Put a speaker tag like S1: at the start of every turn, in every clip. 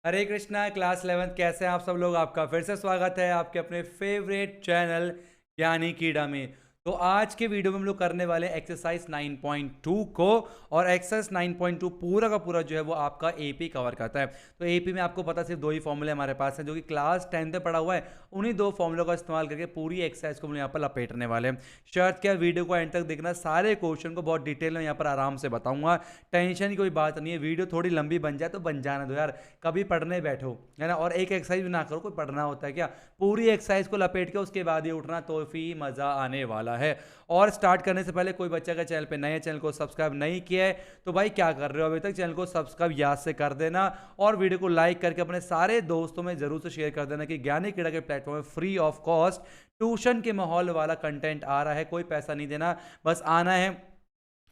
S1: हरे Krishna class 11th कैसे हैं आप सब लोग। आपका फिर से स्वागत है आपके अपने फेवरेट चैनल यानी कीड़ा में। तो आज के वीडियो में हम लोग करने वाले हैं एक्सरसाइज 9.2 को। और एक्सरसाइज 9.2 पूरा का पूरा जो है वो आपका एपी कवर करता है। तो एपी में आपको पता सिर्फ दो ही फॉर्मूले हमारे पास हैं जो कि क्लास 10th में पढ़ा हुआ है। उन्हीं दो फॉर्मूलों का इस्तेमाल करके पूरी एक्सरसाइज को हम यहाँ पर लपेटने वाले हैं। शर्त क्या, वीडियो को एंड तक देखना, सारे क्वेश्चन को बहुत डिटेल में यहाँ पर आराम से बताऊंगा। टेंशन की कोई बात नहीं है, वीडियो थोड़ी लंबी बन जाए तो बन जाने दो यार, कभी पढ़ने बैठो है ना। और एक एक्सरसाइज भी ना करो, कोई पढ़ना होता है क्या। पूरी एक्सरसाइज को लपेट के उसके बाद ही उठना, तो फिर मजा आने वाला है। और स्टार्ट करने से पहले कोई बच्चा का चैनल पे नए चैनल को सब्सक्राइब नहीं किया है तो भाई क्या कर रहे हो अभी तक, चैनल को सब्सक्राइब याद से कर देना। और वीडियो को लाइक करके अपने सारे दोस्तों में जरूर से शेयर कर देना कि ज्ञानी क्रीड़ा के प्लेटफॉर्म में फ्री ऑफ कॉस्ट ट्यूशन के माहौल वाला कंटेंट आ रहा है। कोई पैसा नहीं देना, बस आना है,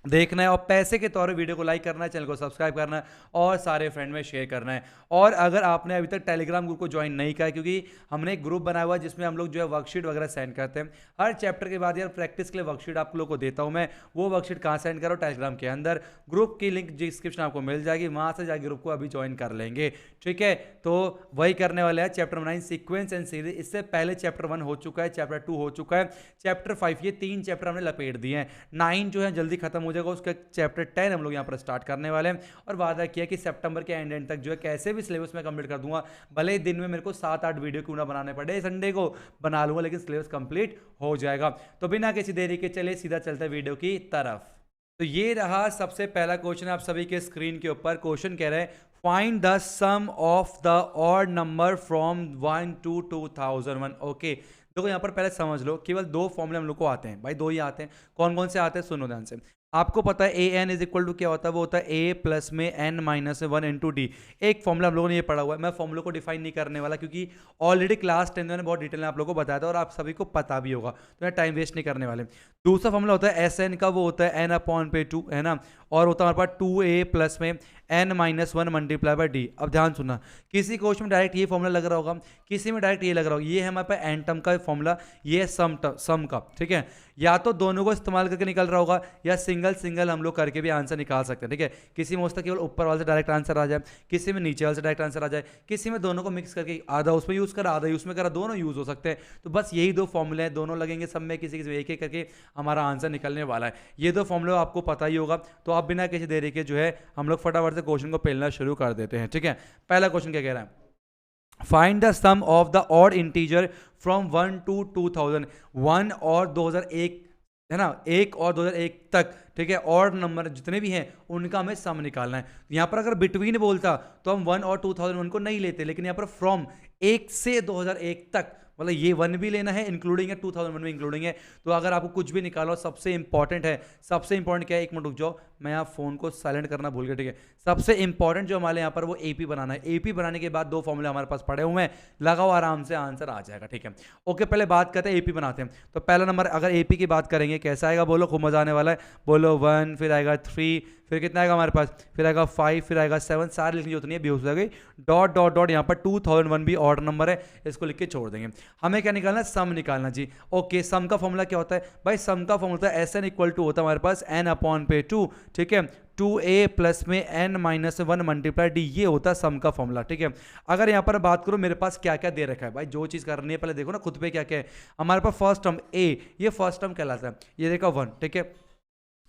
S1: देखना है और पैसे के तौर पे वीडियो को लाइक करना है, चैनल को सब्सक्राइब करना है और सारे फ्रेंड में शेयर करना है। और अगर आपने अभी तक टेलीग्राम ग्रुप को ज्वाइन नहीं किया है, क्योंकि हमने एक ग्रुप बनाया हुआ है जिसमें हम लोग जो है वर्कशीट वगैरह सेंड करते हैं हर चैप्टर के बाद। यार प्रैक्टिस के लिए वर्कशीट आप लोग को देता हूं मैं, वो वर्कशीट कहाँ सेंड करो, टेलीग्राम के अंदर। ग्रुप की लिंक डिस्क्रिप्शन आपको मिल जाएगी, वहां से जाकर ग्रुप को अभी ज्वाइन कर लेंगे, ठीक है। तो वही करने वाले हैं चैप्टर 9 सीक्वेंस एंड सीरीज। इससे पहले चैप्टर 1 हो चुका है, चैप्टर 2 हो चुका है, चैप्टर 5, ये 3 चैप्टर हमने लपेट दिए हैं। 9 जो है जल्दी खत्म हो जाएगा, उसका चैप्टर 10 हम लोग यहाँ पर स्टार्ट करने वाले हैं। और वादा किया कि सितंबर के एंड तक जो है कैसे भी सिलेबस में कंप्लीट कर दूंगा। भले ही दिन में मेरे को 7-8 वीडियो क्यों ना बनाने पड़े, संडे को बना लूंगा, लेकिन सिलेबस कंप्लीट हो जाएगा। तो बिना किसी देरी के चलिए सीधा चलते हैं वीडियो की तरफ। तो ये रहा सबसे पहला क्वेश्चन आप सभी के स्क्रीन के ऊपर। क्वेश्चन कह रहे हैं find the sum of the odd number from 1 to 2001। Okay, देखो यहाँ पर पहले समझ लो, केवल दो फॉर्मूले हम लोग को आते हैं भाई, दो ही आते हैं। कौन कौन से आते हैं सुनो ध्यान से। आपको पता है a N is equal to क्या होता है, वो होता है ए प्लस में एन माइनस 1 इंटू डी। एक फॉर्मूला हम लोगों ने ये पढ़ा हुआ है, मैं फॉर्मूले को डिफाइन नहीं करने वाला क्योंकि ऑलरेडी क्लास 10 में बहुत डिटेल में आप लोगों को बताया था और आप सभी को पता भी होगा, तो मैं टाइम वेस्ट नहीं करने वाले। दूसरा फॉर्मूला होता है एस एन का, वो होता है एन अपॉन पे 2 है ना। और होता है हमारे पास 2a प्लस में N minus 1 multiply by d. अब ध्यान सुनना, किसी क्वेश्चन में डायरेक्ट ये फॉर्मूला लग रहा होगा, किसी में डायरेक्ट ये लग रहा होगा। ये है हमारे पास एन टर्म का फॉर्मूला, ये सम का, ठीक है। या तो दोनों को इस्तेमाल करके निकल रहा होगा या सिंगल सिंगल हम लोग करके भी आंसर निकाल सकते हैं, ठीक है। किसी में होता है केवल ऊपर वाले से डायरेक्ट आंसर आ जाए, किसी में नीचे वाले से डायरेक्ट आंसर आ जाए, किसी में दोनों को मिक्स करके आधा उसमें यूज करा आधा उसमें करा, दोनों यूज हो सकते हैं। तो बस यही दो फॉर्मूले हैं, दोनों लगेंगे सब में, किसी किसी में एक एक करके हमारा आंसर निकलने वाला है। ये दो फॉर्मूले आपको पता ही होगा। तो अब बिना किसी देरी के जो है हम लोग फटाफट से क्वेश्चन को पेलना शुरू कर देते हैं, ठीक है। पहला क्वेश्चन क्या कह रहा है, find the sum of the odd integer from 1 to 2000। 1 और 2001 है ना, 1 और 2001 तक, ठीक है। और नंबर जितने भी हैं उनका हमें सम निकालना है। यहाँ पर अगर बिटवीन बोलता तो हम 1 और 2001 को नहीं लेते, लेकिन यहाँ पर फ्रॉम 1 से 2001 तक, मतलब ये 1 भी लेना है इंक्लूडिंग है, 2001 में इंक्लूडिंग है। तो अगर आपको कुछ भी निकालो, सबसे इंपॉर्टेंट है, सबसे इंपॉर्टेंट क्या है, एक मिनट रुक जाओ, मैं यहाँ फोन को साइलेंट करना भूल गया, ठीक है। सबसे इंपॉर्टेंट जो हमारे यहाँ पर वो एपी बनाना है। एपी बनाने के बाद दो फॉर्मूले हमारे पास पड़े हुए हैं, लगाओ आराम से आंसर आ जाएगा, ठीक है। ओके, पहले बात करते हैं एपी बनाते हैं। तो पहला नंबर अगर एपी की बात करेंगे कैसा आएगा, बोलो, खूब मजा आने वाला है। बोलो 1, फिर आएगा 3, फिर कितना आएगा हमारे पास, फिर आएगा 5, फिर आएगा 7, सारे लिखने की जरूरत नहीं है, बेहोश हो गई। डॉट डॉट डॉट, यहाँ पर 2001 भी ऑड नंबर है, इसको लिख के छोड़ देंगे। हमें क्या निकालना है, सम निकालना जी। ओके, सम का फॉर्मूला क्या होता है भाई, सम का फॉर्मूला होता है एस एन इक्वल टू होता है हमारे पास एन अपॉन पे 2, ठीक है। 2a प्लस में एन माइनस 1 मल्टीप्लाई डी, ये होता है सम का फॉर्मूला, ठीक है। अगर यहाँ पर बात करूँ मेरे पास क्या क्या दे रखा है भाई, जो चीज़ करनी है पहले देखो ना खुद पे क्या क्या है। हमारे पास फर्स्ट टर्म a, ये फर्स्ट टर्म कहलाता है, ये देखा 1, ठीक है।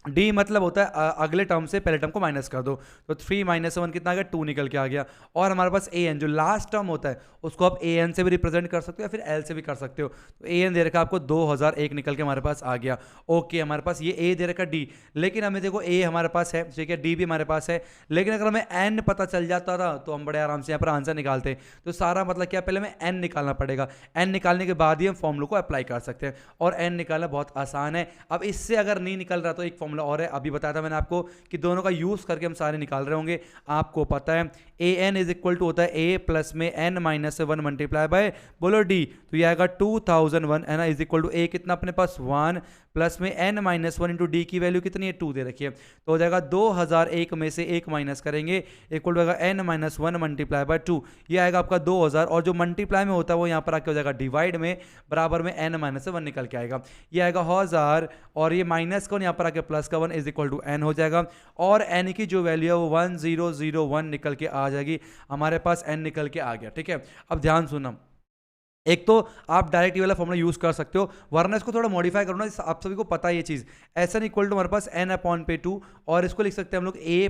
S1: डी मतलब होता है अगले टर्म से पहले टर्म को माइनस कर दो, तो 3 माइनस 1 कितना आ गया, 2 निकल के आ गया। और हमारे पास ए एन जो लास्ट टर्म होता है उसको आप ए एन से भी रिप्रेजेंट कर सकते हो या फिर एल से भी कर सकते हो। तो ए एन दे रखा आपको 2001 निकल के हमारे पास आ गया। ओके, हमारे पास ये ए दे रखा डी, लेकिन हमें देखो ए हमारे पास है, ठीक है, डी भी हमारे पास है, लेकिन अगर हमें एन पता चल जाता था तो हम बड़े आराम से यहाँ पर आंसर निकालते। तो सारा मतलब क्या, पहले हमें एन निकालना पड़ेगा, एन निकालने के बाद ही हम फॉर्मूले को अप्लाई कर सकते हैं। और एन निकालना बहुत आसान है। अब इससे अगर नहीं निकल रहा तो एक फॉर्मूला और है, अभी बताया था मैंने आपको कि दोनों का यूज करके हम सारे निकाल रहे होंगे। आपको पता है a N is equal to होता है ए प्लस में एन माइनस 1 मल्टीप्लाई बाय, बोलो डी, तो ये आएगा 2001 है ना, इज इक्वल टू ए कितना अपने पास 1 प्लस में n minus one into D की वैल्यू कितनी है 2 दे रखी है, तो हो जाएगा 2001 में से 1 माइनस करेंगे इक्वल हो जाएगा n minus one multiply bye 2, ये आएगा आपका 2000 और जो मल्टीप्लाई में होता है वो यहाँ पर आके हो जाएगा डिवाइड में, बराबर में n माइनस वन निकल के आएगा, ये आएगा 1000 और ये माइनस का यहाँ पर आके प्लस का 1 इज इक्वल टू n हो जाएगा और n की जो वैल्यू है वो 1001 निकल के आ जाएगी, हमारे पास n निकल के आ गया। ठीक है, अब ध्यान सुनना, एक तो आप डायरेक्ट ये वाला फॉर्मूला यूज कर सकते हो, वरना इसको थोड़ा मॉडिफाई करो ना, आप सभी को पता है ये चीज, एस एन इक्वल टू हमारे पास n अपॉन पे 2 और इसको लिख सकते हैं हम लोग a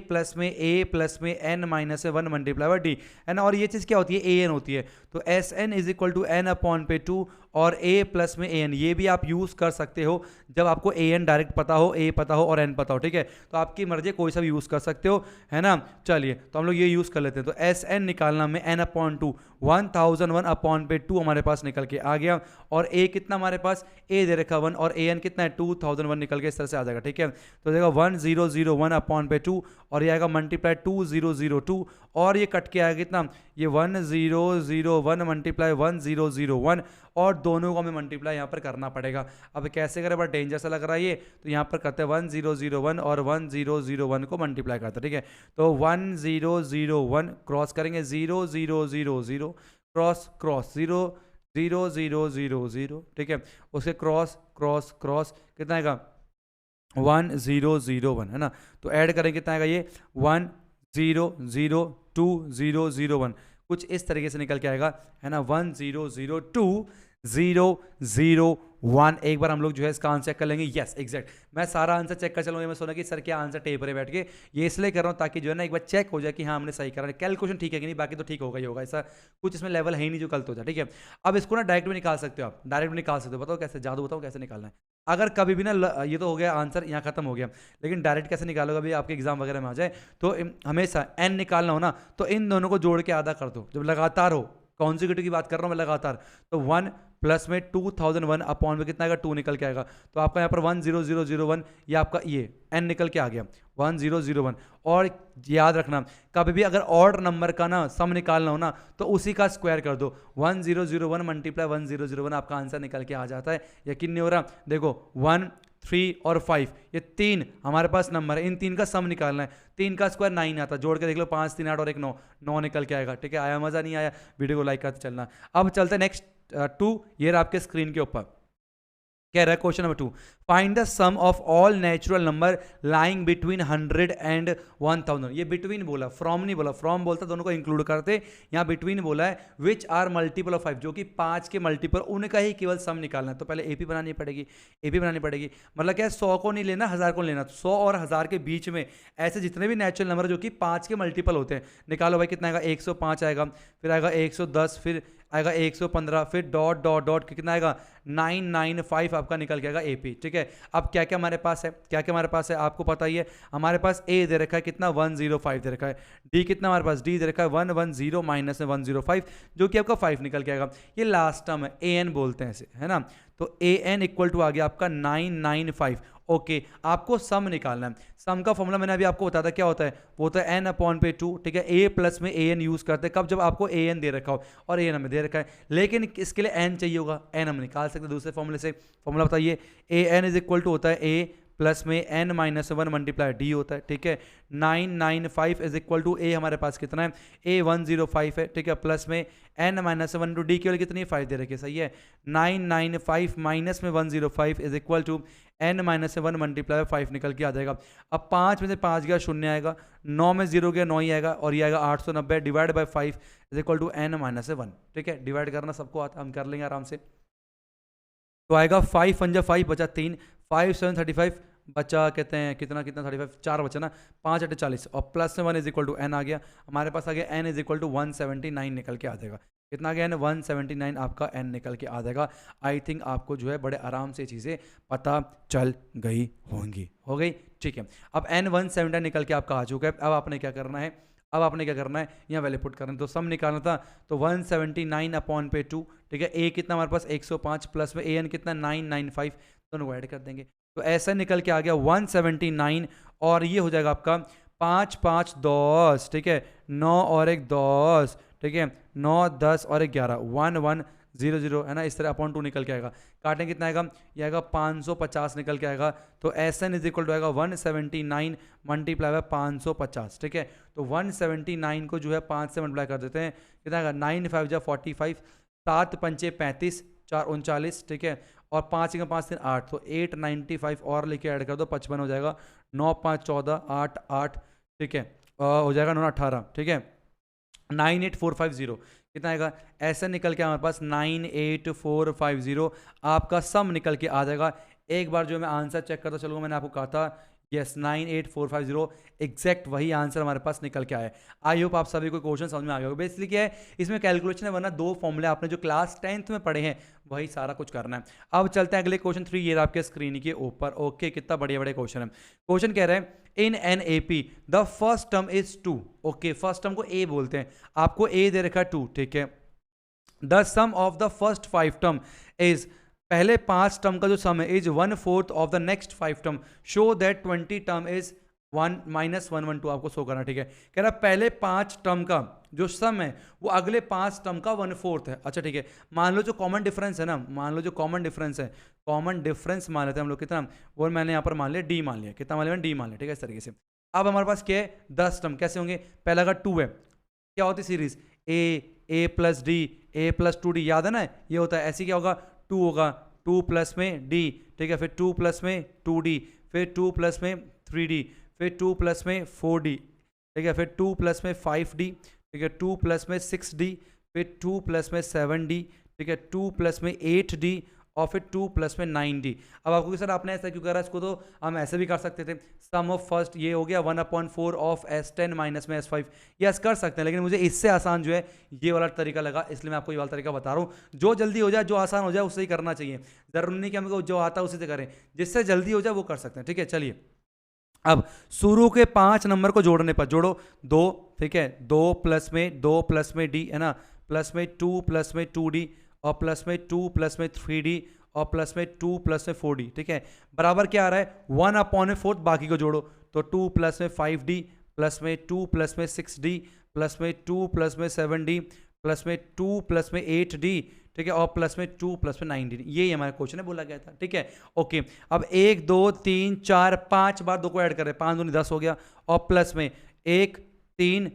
S1: प्लस में n minus one multiply by D, है ना, और ये चीज क्या होती है a n होती है, तो S N is equal to n upon पे 2 और a प्लस में a n, ये भी आप यूज कर सकते हो जब आपको a n डायरेक्ट पता हो, a पता हो और n पता हो। ठीक है, तो आपकी मर्जी, कोई सा भी यूज कर सकते हो, है ना। चलिए तो हम लोग ये यूज कर लेते हैं, तो एस एन निकालना में n अपॉन 2 1001 अपॉन पे 2 हमारे पास निकल के आ गया और a कितना हमारे पास a दे रखा 1 और an कितना है 2001 निकल के इस तरह से आ जाएगा। ठीक है, तो देगा 1001 अपॉन पे 2 और ये आएगा मल्टीप्लाई 2002 और ये कट के आएगा कितना, ये 1001 मल्टीप्लाई 1001 और दोनों को हमें मल्टीप्लाई यहाँ पर करना पड़ेगा। अब कैसे करें, बड़ा डेंजर सा लग रहा है ये, तो यहाँ पर करते हैं 1001 और 1001 को मल्टीप्लाई करते हैं। ठीक है, तो 1001 क्रॉस करेंगे 0000 क्रॉस क्रॉस 00000, ठीक है, उसके क्रॉस क्रॉस क्रॉस कितना आएगा 1001, है ना, तो ऐड करें कितना आएगा ये 1002 कुछ इस तरीके से निकल के आएगा, है ना, 1002 एक बार हम लोग जो है इसका आंसर चेक कर लेंगे। यस एग्जैक्ट, मैं सारा आंसर चेक कर चलूंगा, मैं सोना कि सर क्या आंसर टेप पर बैठ के, ये इसलिए कर रहा हूँ ताकि जो है ना एक बार चेक हो जाए कि हाँ हमने सही करा, कैलकुलेशन ठीक है कि नहीं, बाकी तो ठीक होगा ही होगा, ऐसा कुछ इसमें लेवल है ही नहीं जो गलत हो जाए। ठीक है, अब इसको ना डायरेक्ट भी निकाल सकते हो आप, डायरेक्ट भी निकाल सकते हो, बताओ कैसे, जादू बताओ कैसे निकालना है। अगर कभी भी ना ये तो हो गया आंसर यहाँ खत्म हो गया, लेकिन डायरेक्ट कैसे निकालोगे, अभी आपके एग्जाम वगैरह में आ जाए तो हमेशा n निकालना हो ना तो इन दोनों को जोड़ के आधा कर दो, जब लगातार हो, कॉन्जिक्यूटिव की बात कर रहा हूँ मैं लगातार, तो 1 प्लस में 2001 अपॉन में कितना आएगा 2 निकल के आएगा, तो आपका यहाँ पर 10001 ये आपका ये n निकल के आ गया 1001। और याद रखना कभी भी अगर ऑड नंबर का ना सम निकालना हो ना तो उसी का स्क्वायर कर दो, 1001 मल्टीप्लाई 1001 आपका आंसर निकल के आ जाता है। यकीन नहीं हो रहा, देखो 1 3 और 5 ये 3 हमारे पास नंबर है, इन 3 का सम निकालना है, 3 का स्क्वायर 9 आता, जोड़ के देख लो 5 3 8 और 1 9 निकल के आएगा। ठीक है, आया मजा नहीं आया, वीडियो को लाइक करते चलना। अब चलते हैं नेक्स्ट 2, ये रहा आपके स्क्रीन के ऊपर, कह रहा है question number 2, find the sum of all natural number lying between 100 and 1000। ये बिटवीन बोला, फ्रॉम नहीं बोला, फ्रॉम बोलता दोनों को इंक्लूड करते, यहाँ बिटवीन बोला है, विच आर मल्टीपल ऑफ 5, जो कि 5 के मल्टीपल, उनका ही केवल सम निकालना है। तो पहले एपी बनानी पड़ेगी, एपी बनानी पड़ेगी, मतलब क्या है 100 को नहीं लेना 1000 को लेना, 100 और 1000 के बीच में ऐसे जितने भी नेचुरल नंबर जो कि 5 के मल्टीपल होते हैं, निकालो भाई कितना आएगा, 105 आएगा, फिर आएगा 110, फिर आएगा 115, फिर डॉट डॉट डॉट कितना आएगा 995 आपका निकल के आएगा एपी। ठीक है, अब क्या क्या हमारे पास है, क्या क्या हमारे पास है आपको पता ही है, हमारे पास ए दे रखा है कितना 105 दे रखा है, डी कितना हमारे पास डी दे रखा है 110 माइनस में 105 जो कि आपका 5 निकल के आएगा। ये लास्ट टर्म है, ए एन बोलते हैं इसे, है ना, तो ए एन इक्वल टू आ गया आपका 995। ओके, आपको सम निकालना है, सम का फॉर्मूला मैंने अभी आपको बताया था क्या होता है, वो होता है n अपॉन पे 2। ठीक है, a प्लस में an यूज करते हैं कब, जब आपको an दे रखा हो और an हमें दे रखा है, लेकिन इसके लिए n चाहिए होगा, n हम निकाल सकते हैं दूसरे फॉर्मूले से। फॉर्मूला बताइए, an इज इक्वल टू होता है a प्लस में n माइनस 1 मल्टीप्लाई डी होता है। ठीक है, 995 इज इक्वल टू a हमारे पास कितना है, a 105 है। ठीक है, प्लस में n माइनस 1 टू डी केवल कितनी 5 दे रखी है, सही है, 995 माइनस में 105 is equal to n minus 1 multiply 5 निकल के आ जाएगा। अब 5 में से 5 गया 0 आएगा, 9 में 0 गया 9 ही आएगा और ये आएगा 890 divide by 5 is equal to n minus 1। ठीक है, डिवाइड करना सबको आता, हम कर लेंगे आराम से, तो आएगा 5 पंजा 5 बचा 3, 5 7 35 बचा, कहते हैं कितना कितना 35 4 बचा ना, 5 8 40 और प्लस में 1 इज इक्वल टू n आ गया, हमारे पास आ गया n इज इक्वल टू 179 निकल के आ जाएगा। कितना गया n 179 आपका n निकल के आ जाएगा। आई थिंक आपको जो है बड़े आराम से चीज़ें पता चल गई होंगी, हो गई। ठीक है, अब n 179 निकल के आपका आ चुका है। अब आपने क्या करना है, अब आपने क्या करना है, यहाँ वैल्यू पुट करना है, तो सम निकालना था, तो 179 अपॉन पे 2। ठीक है, a कितना हमारे पास 105 प्लस में an कितना 995, दोनों को ऐड कर देंगे, तो ऐसा निकल के आ गया 179 और ये हो जाएगा आपका 5 5 10। ठीक है, 9 और 1 10। ठीक है, 9 10 और 11 1 0 0 है ना, इस तरह अपॉन 2 निकल के आएगा। काटें कितना आएगा, ये आएगा 550 निकल के आएगा। तो SN इज इक्वल टू आएगा 179 मल्टीप्लाई बाय 550, ठीक है। तो 179 को जो है 5 से मल्टीप्लाई कर देते हैं, कितना आएगा 9 5 जा 45, 7 पंचे 35, 4 39, ठीक है, और 5 का 5 3 8, तो 895 और लेके ऐड कर दो 55 हो जाएगा, 9 5 14 8 8, ठीक है, हो जाएगा 9 18, ठीक है, 98450 कितना आएगा, ऐसा निकल के हमारे पास 98450 आपका सम निकल के आ जाएगा। एक बार जो मैं आंसर चेक करता चलूँगा, मैंने आपको कहा था यस 98450 एग्जैक्ट वही आंसर हमारे पास निकल के आया। आई होप आप सभी को क्वेश्चन समझ में आ गया होगा। बेसिकली क्या है, इसमें कैलकुलेशन है, वरना 2 फॉर्मूले आपने जो क्लास 10th में पढ़े हैं वही सारा कुछ करना है। अब चलते हैं अगले क्वेश्चन 3, ये आपके स्क्रीन के ऊपर। ओके, कितना बढ़िया बड़े क्वेश्चन है। क्वेश्चन कह रहे हैं in an AP the first term is 2। Okay, first term को A बोलते हैं, आपको A दे रखा है 2, ठीक है। The sum of the first 5 term is, पहले 5 टर्म का जो सम है is 1/4 of the next 5 term, show that 20 term is 1 - 112 आपको शो करना, ठीक है। कह रहा पहले 5 टर्म का जो सम है वो अगले 5 टर्म का 1/4 है। अच्छा ठीक है, मान लो जो कॉमन डिफरेंस है ना, मान लो जो कॉमन डिफरेंस है, कॉमन डिफरेंस मान लेते हैं हम लोग, कितना, वो मैंने यहाँ पर मान लिया D मान लिया, कितना मान लिया, D मान लिया, ठीक है, इस तरीके से। अब हमारे पास क्या है 10 टर्म, कैसे होंगे, पहला का 2 है, क्या होती है series A + D A + 2D, याद है ना, ये होता है, ऐसे क्या होगा 2 होगा, 2 प्लस में D, ठीक है, फिर 2 प्लस में 2D, फिर 2 प्लस में 3D, फिर 2 प्लस में 4D, ठीक है, फिर 2 प्लस में 5D, ठीक है, 2 प्लस में 6D, फिर 2 प्लस में 7D, ठीक है, 2 प्लस में 8D, और फिर 2 प्लस में 9D। अब आपको सर आपने ऐसा क्यों करा, इसको तो हम ऐसे भी कर सकते थे, सम ऑफ फर्स्ट ये हो गया 1/4 ऑफ S10 माइनस में S5, यस कर सकते हैं, लेकिन मुझे इससे आसान जो है ये वाला तरीका लगा, इसलिए मैं आपको ये वाला तरीका बता रहा हूँ। जो जल्दी हो जाए, जो आसान हो जाए उससे ही करना चाहिए, जरूरी नहीं कि हमको जो आता है उसी से करें, जिससे जल्दी हो जाए वो कर सकते हैं, ठीक है। चलिए अब शुरू के 5 नंबर को जोड़ने पर, जोड़ो 2, ठीक है, 2 प्लस में 2 प्लस में D है ना, प्लस में 2 प्लस में 2D, और प्लस में 2 प्लस में 3D, और प्लस में 2 प्लस में 4D, ठीक है, बराबर क्या आ रहा है 1/4, बाकी को जोड़ो, तो 2 प्लस में 5D, प्लस में 2 प्लस में 6D, प्लस में 2 प्लस में 7D, प्लस में 2 प्लस में 8D, ठीक है, और प्लस में 2 प्लस में 9D, ये हमारा क्वेश्चन है, बोला गया था, ठीक है। ओके, अब 1 2 3 4 5 बार 2 को ऐड करें, 5 दूनी 10 हो गया, और प्लस में 1 3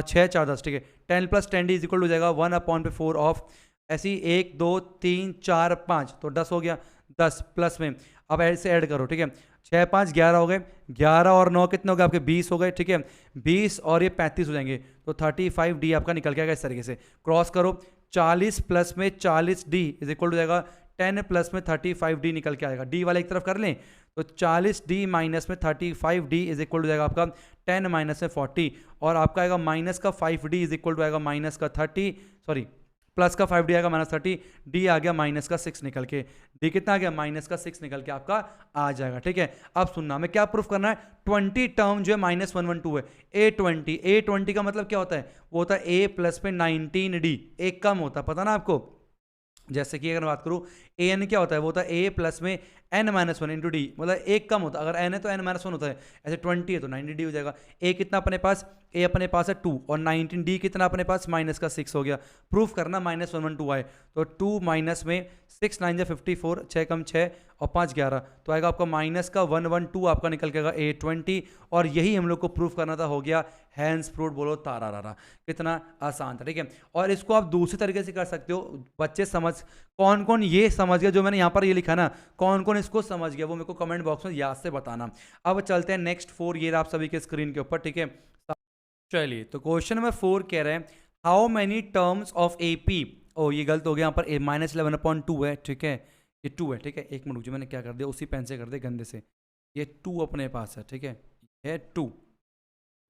S1: 6 4 10, ठीक है, 10 + 10D इज इक्वल हो जाएगा 1/4 ऑफ, ऐसी 1 2 3 4 5, तो 10 हो गया, 10 प्लस में, अब ऐसे ऐड करो, ठीक है, 6 5 11 हो गए, 11 और 9 कितने हो गए आपके 20 हो गए, ठीक है, 20 और ये 35 हो जाएंगे, तो 35D आपका निकल के आएगा, इस तरीके से क्रॉस करो, 40 प्लस में 40D इज इक्वल हो जाएगा 10 प्लस में 35D निकल के आएगा, D वाला एक तरफ कर लें, तो 40D माइनस में 35D इज इक्वल हो जाएगा आपका 10 माइनस में 40, और आपका आएगा माइनस का 5D इज इक्वल टू आएगा माइनस का 30, सॉरी प्लस का 5D आएगा माइनस 30, D आ गया माइनस का 6 निकल के, D कितना आ गया माइनस का 6 निकल के आपका आ जाएगा, ठीक है। अब सुनना, हमें क्या प्रूफ करना है, 20 टर्म जो है -112 है, A20 का मतलब क्या होता है, वो होता है A प्लस में 19D, एक कम होता है, पता ना आपको, जैसे कि अगर बात करूँ AN क्या होता है, वो होता है A प्लस में n-1 इंटू D, मतलब एक कम होता है, अगर n है तो n-1 होता है, ऐसे 20 है तो 90D हो जाएगा। A कितना अपने पास, A अपने पास है 2, और 19D कितना अपने पास माइनस का 6 हो गया, प्रूफ करना -112 आए, तो 2 माइनस में 6 9 54, 6 कम 6 और 5 11, तो आएगा आपका माइनस का 112 आपका निकल के आएगा A20, और यही हम लोग को प्रूफ करना था, हो गया हैंड्स फ्रूट बोलो तारा रारा, कितना आसान था, ठीक है। और इसको आप दूसरे तरीके से कर सकते हो, बच्चे समझ, कौन कौन ये समझ गया जो मैंने यहाँ पर ये लिखा ना, कौन कौन इसको समझ गया वो मेरे को कमेंट बॉक्स में याद से बताना। अब चलते हैं नेक्स्ट 4, ये आप सभी के स्क्रीन के ऊपर, ठीक है। चलिए, तो क्वेश्चन नंबर 4 कह रहे हैं how many terms of AP, ओ ये गलत हो गया, यहाँ पर -11/2 है, ठीक है, ये 2 है, ठीक है, एक मिनट, जो मैंने क्या कर दिया उसी पेन से कर दिया गंदे से, ये 2 अपने पास है, ठीक है, ये 2,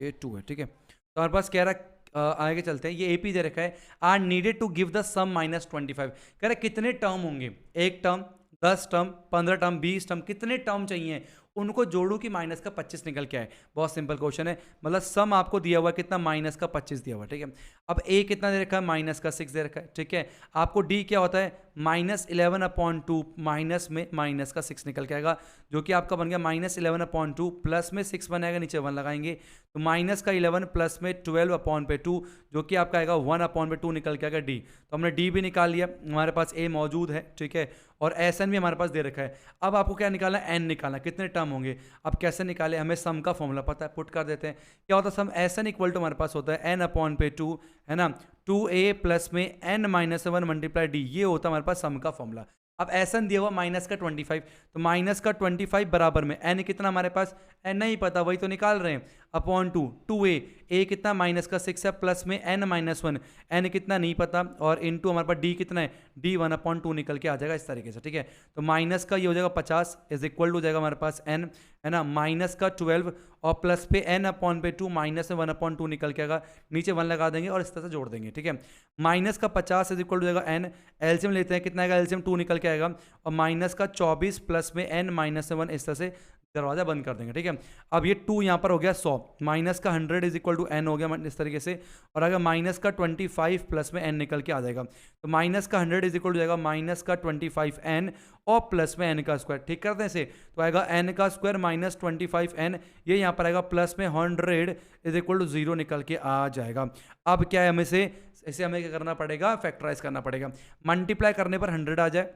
S1: ये 2 है, ठीक है। तो हमारे पास कह रहा है आगे चलते हैं, ये AP दे रखा है, are needed to give the sum -25, कह रहा है कितने टर्म होंगे, 1 टर्म 10 टर्म 15 टर्म 20 टर्म, कितने टर्म चाहिए, उनको जोड़ो कि माइनस का 25 निकल के आए। बहुत सिंपल क्वेश्चन है, मतलब सम आपको दिया हुआ है कितना, माइनस का 25 दिया हुआ है, ठीक है। अब A कितना दे रखा है, माइनस का 6 दे रखा है, ठीक है। आपको D क्या होता है, -11/2 माइनस में माइनस का 6 निकल के आएगा, जो कि आपका बन गया -11/2 प्लस में 6 बनेगा, नीचे 1 लगाएंगे तो माइनस का 11 प्लस में 12/2 जो कि आपका आएगा 1/2 निकल के आएगा डी। तो हमने डी भी निकाल लिया, हमारे पास ए मौजूद है, ठीक है, और एस एन भी हमारे पास दे रखा है। अब आपको क्या निकालना है, एन निकालना, कितने टर्म होंगे। अब कैसे निकाले, हमें सम का फॉर्मूला पता है, पुट कर देते हैं। क्या होता है सम, एस एन इक्वल टू हमारे पास होता है n/2 है ना, 2a प्लस में n-1 मल्टीप्लाई डी, ये होता है हमारे पास सम का फॉर्मूला। अब एस एन दिया हुआ -25, तो -25 बराबर में एन कितना हमारे पास, एन नहीं पता, वही तो निकाल रहे हैं, अपॉन 2a, ए कितना -6 है, प्लस में n-1, एन कितना नहीं पता, और इनटू हमारे पास डी कितना है, डी 1/2 निकल के आ जाएगा इस तरीके से, ठीक है। तो माइनस का ये हो जाएगा 50 इज इक्वल टू हो जाएगा हमारे पास n, है ना, माइनस का 12 और प्लस पे n/2 माइनस में 1/2 निकल के आएगा, नीचे 1 लगा देंगे और इस तरह से जोड़ देंगे, ठीक है। माइनस का 50 इज इक्वल टू हो जाएगा n, एलसीएम लेते हैं, कितना आएगा, एलसीएम 2 निकल के आएगा, और माइनस का 24 प्लस में n-1, इस तरह से दरवाजा बंद कर देंगे, ठीक है। अब ये 2 यहाँ पर हो गया 100, माइनस का 100 इज इक्वल टू n हो गया इस तरीके से, और अगर माइनस का 25 प्लस में n निकल के आ जाएगा, तो माइनस का 100 इज इक्वल टू जाएगा माइनस का 25n और प्लस में n का स्क्वायर, ठीक करते हैं इसे, तो आएगा n का स्क्वायर माइनस 25n, ये यहाँ पर आएगा प्लस में 100 इज इक्वल टू 0 निकल के आ जाएगा। अब क्या है, हमें इसे हमें क्या करना पड़ेगा, फैक्टराइज करना पड़ेगा, मल्टीप्लाई करने पर 100 आ जाए